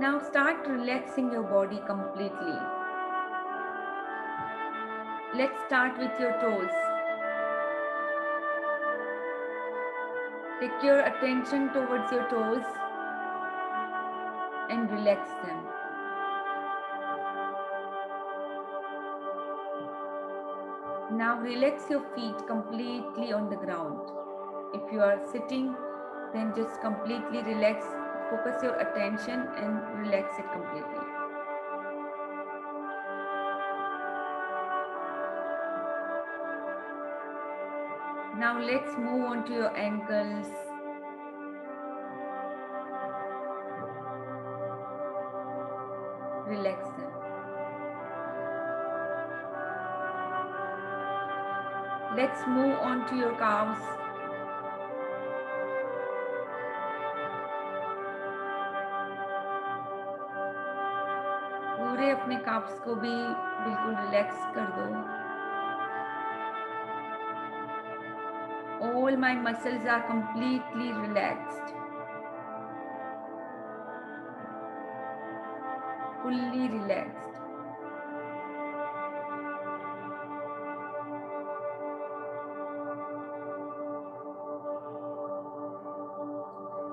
Now start relaxing your body completely. Let's start with your toes. Take your attention towards your toes and relax them. Now relax your feet completely on the ground. If you are sitting, then just completely relax. Focus your attention and relax it completely. Now let's move on to your ankles. Relax them. Let's move on to your calves. पूरे अपने carbs को भी बिल्कुल relax कर दो. All my muscles are completely relaxed. Fully relaxed.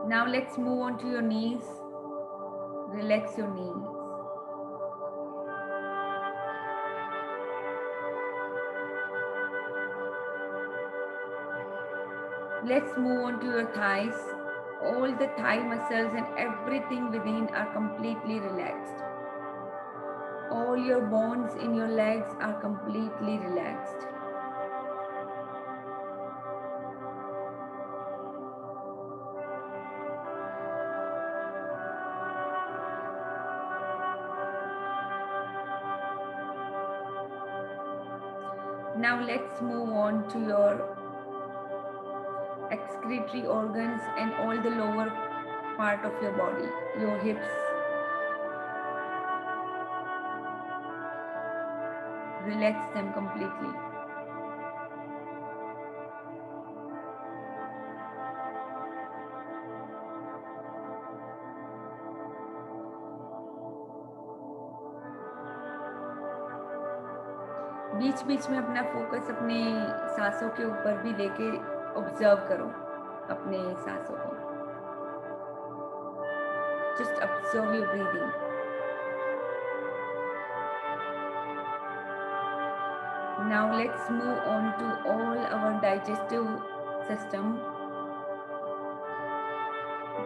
Now let's move on to your knees. Relax your knees. Let's move on to your thighs. All the thigh muscles and everything within are completely relaxed. All your bones in your legs are completely relaxed. Now let's move on to your excretory organs and all the lower part of your body, your hips. Relax them completely. बीच बीच में अपना focus अपने सांसों के ऊपर भी लेके observe करो अपने सांसों को. Just observe your breathing. Now let's move on to all our digestive system.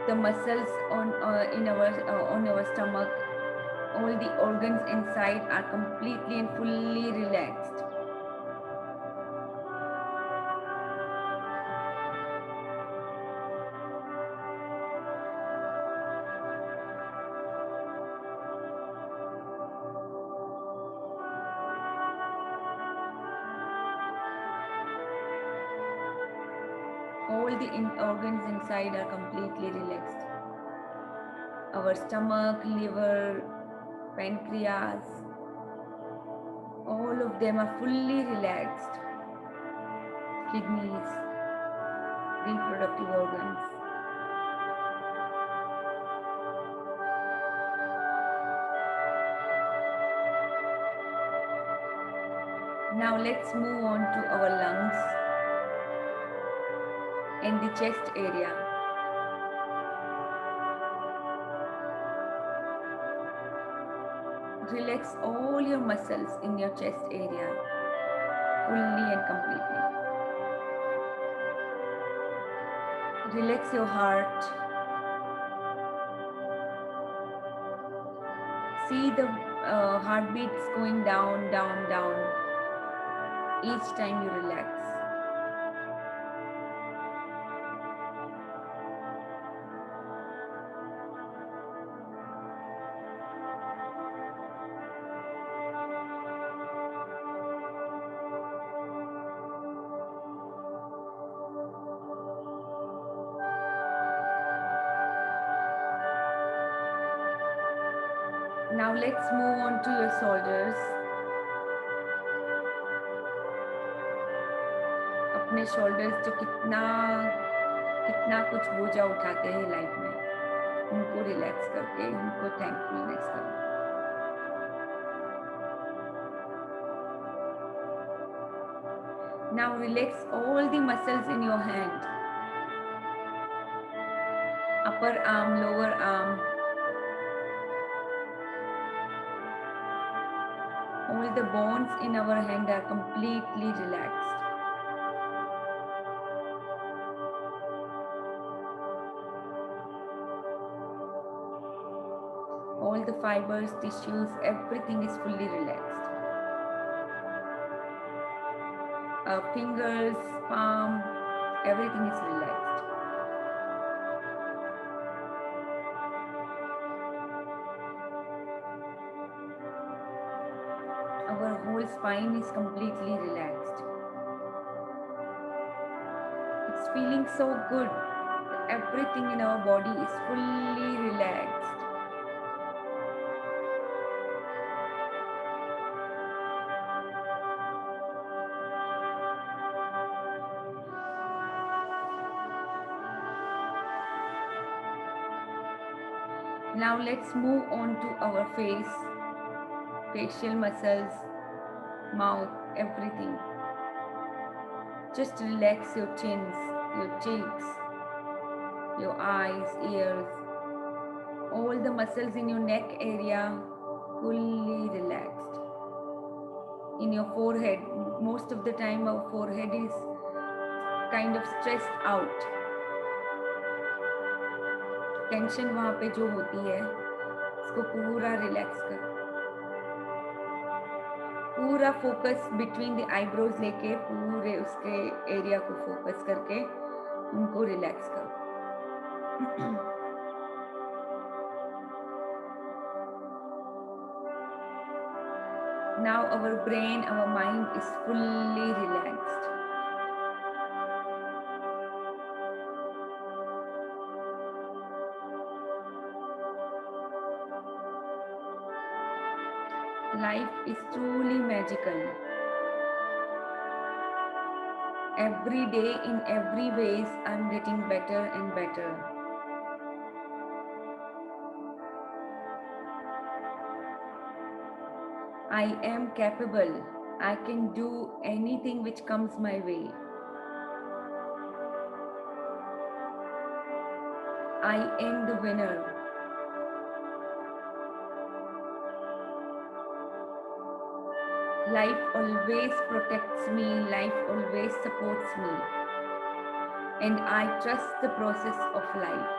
The muscles on our stomach, all the organs inside are completely and fully relaxed. All the organs inside are completely relaxed. Our stomach, liver, pancreas, all of them are fully relaxed. Kidneys, reproductive organs. Now let's move on to our lungs and the chest area. Relax all your muscles in your chest area fully and completely. Relax your heart. See the heartbeats going down, down, down each time you relax. Now let's move on to your shoulders. अपने shoulders जो कितना कुछ बोझा उठाते हैं life में, उनको relax करके उनको थैंकफुलनेस करो. Now relax all the muscles in your hand. Upper arm, lower arm. All the bones in our hand are completely relaxed. All the fibers, tissues, everything is fully relaxed. Our fingers, palm, everything is relaxed. Our whole spine is completely relaxed. It's feeling so good. Everything in our body is fully relaxed. Now let's move on to our face, facial muscles, mouth, everything. Just relax your chins, your cheeks, your eyes, ears, all the muscles in your neck area fully relaxed. In your forehead, most of the time our forehead is kind of stressed out. Tension वहाँ पे जो होती है इसको पूरा relax करो. पूरा focus between the eyebrows लेके पूरे उसके एरिया को फोकस करके उनको रिलैक्स करो. Now our brain, our mind is fully relaxed. Life is truly magical. Every day, in every ways, I'm getting better and better. I am capable. I can do anything which comes my way. I am the winner. Life always protects me, life always supports me, and I trust the process of life.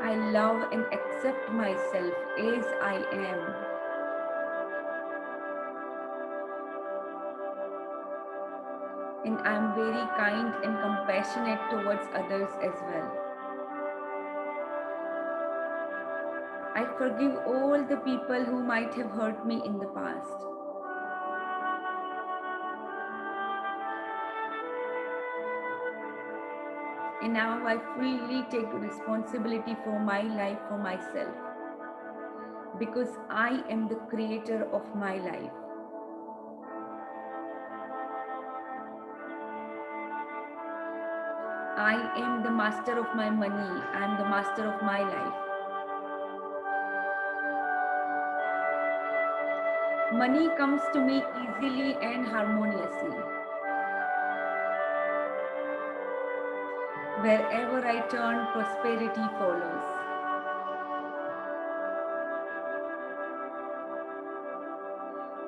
I love and accept myself as I am. And I'm very kind and compassionate towards others as well. I forgive all the people who might have hurt me in the past. And now I fully take responsibility for my life, for myself. Because I am the creator of my life. I am the master of my money. I am the master of my life. Money comes to me easily and harmoniously. Wherever I turn, prosperity follows.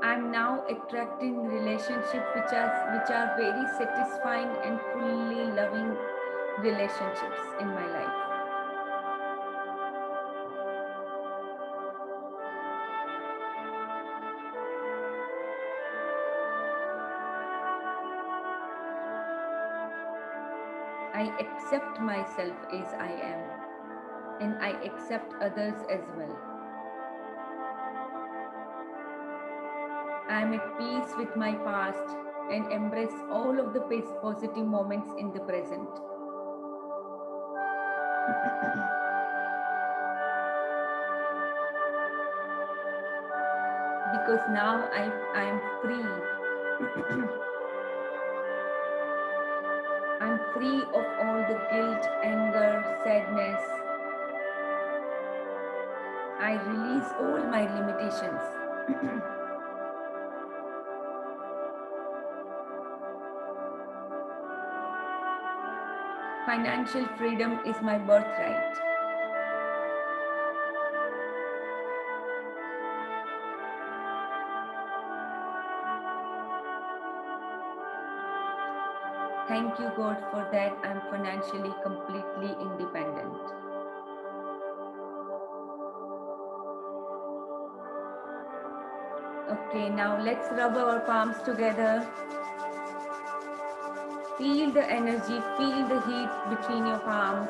I'm now attracting relationships which are very satisfying and fully loving relationships in my life. I accept myself as I am, and I accept others as well. I am at peace with my past and embrace all of the positive moments in the present. Because now I am free. I'm free of all the guilt, anger, sadness. I release all my limitations. Financial freedom is my birthright. Thank you, God, for that. I'm financially completely independent. Okay, now let's rub our palms together. Feel the energy, feel the heat between your palms.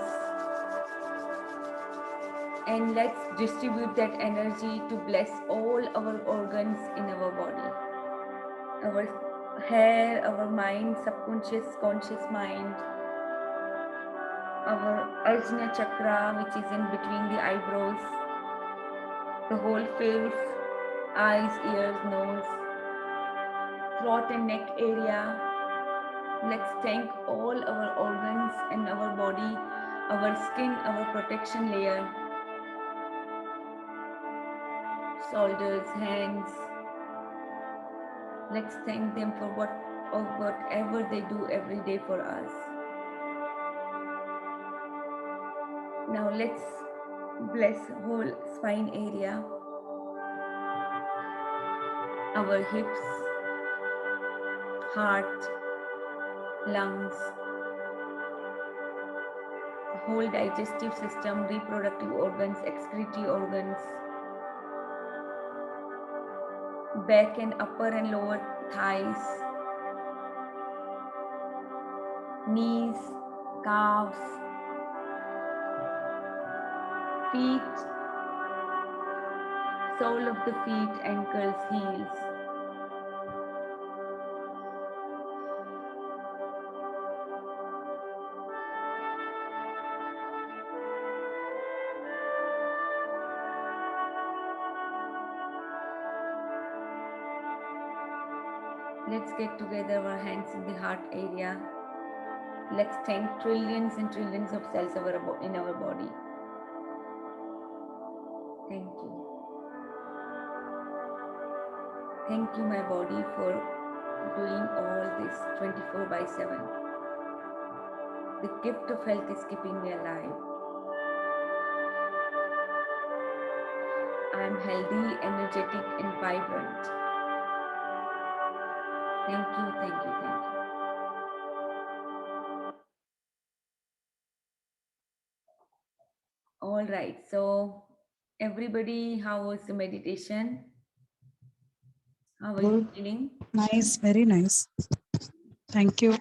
And let's distribute that energy to bless all our organs in our body. Our hair, our mind, subconscious, conscious mind. Our Ajna chakra, which is in between the eyebrows. The whole face, eyes, ears, nose, throat and neck area. Let's thank all our organs and our body, our skin, our protection layer, shoulders, hands. Let's thank them for whatever they do every day for us. Now let's bless whole spine area, our hips, heart, lungs, whole digestive system, reproductive organs, excretory organs, back and upper and lower thighs, knees, calves, feet, sole of the feet, ankles, heels. Let's get together our hands in the heart area. Let's thank trillions and trillions of cells in our body. Thank you. Thank you, my body, for doing all this 24/7. The gift of health is keeping me alive. I am healthy, energetic, and vibrant. Thank you, thank you, thank you. All right, so everybody, how was the meditation? How are you feeling? Nice, very nice. Thank you.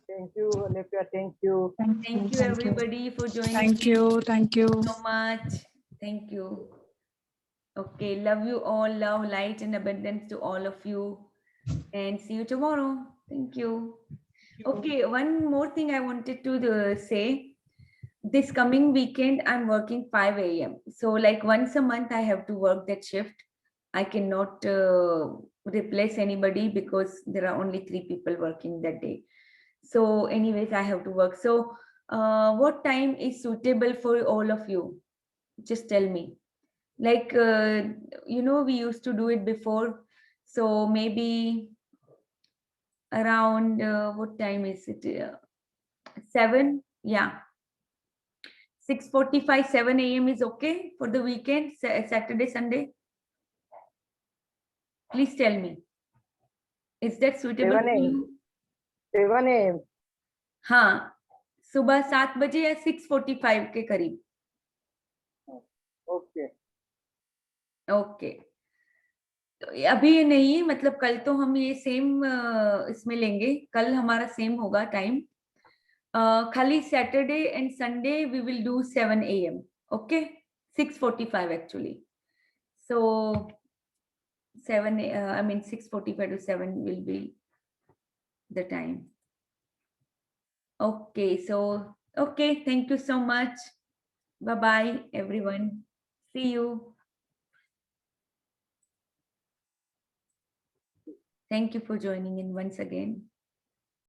Thank you, Olivia. Thank you. Thank you, everybody, for joining. Thank you. Thank you. So much. Thank you. Okay, love you all. Love, light, and abundance to all of you. And see you tomorrow. Thank you. Okay, one more thing I wanted to say. This coming weekend, I'm working 5 a.m. So like once a month, I have to work that shift. I cannot replace anybody because there are only 3 people working that day. So anyways, I have to work. So what time is suitable for all of you? Just tell me. Like, we used to do it before. So maybe around, what time is it? 7? Yeah. 6:45, 7 a.m. is okay for the weekend, Saturday, Sunday? Please tell me. Is that suitable 7 for a.m. you? 7 a.m. हाँ, सुबह 7 बजे या 6:45 के करीब. Okay. Okay. अभी नहीं, मतलब कल तो हम ये सेम इसमें लेंगे. कल हमारा सेम होगा टाइम. खाली Saturday and Sunday we will do 7 a.m. Okay, 6:45 actually. So 6:45 to 7 will be the time. Okay, so okay, thank you so much. Bye bye everyone. See you. Thank you for joining in once again.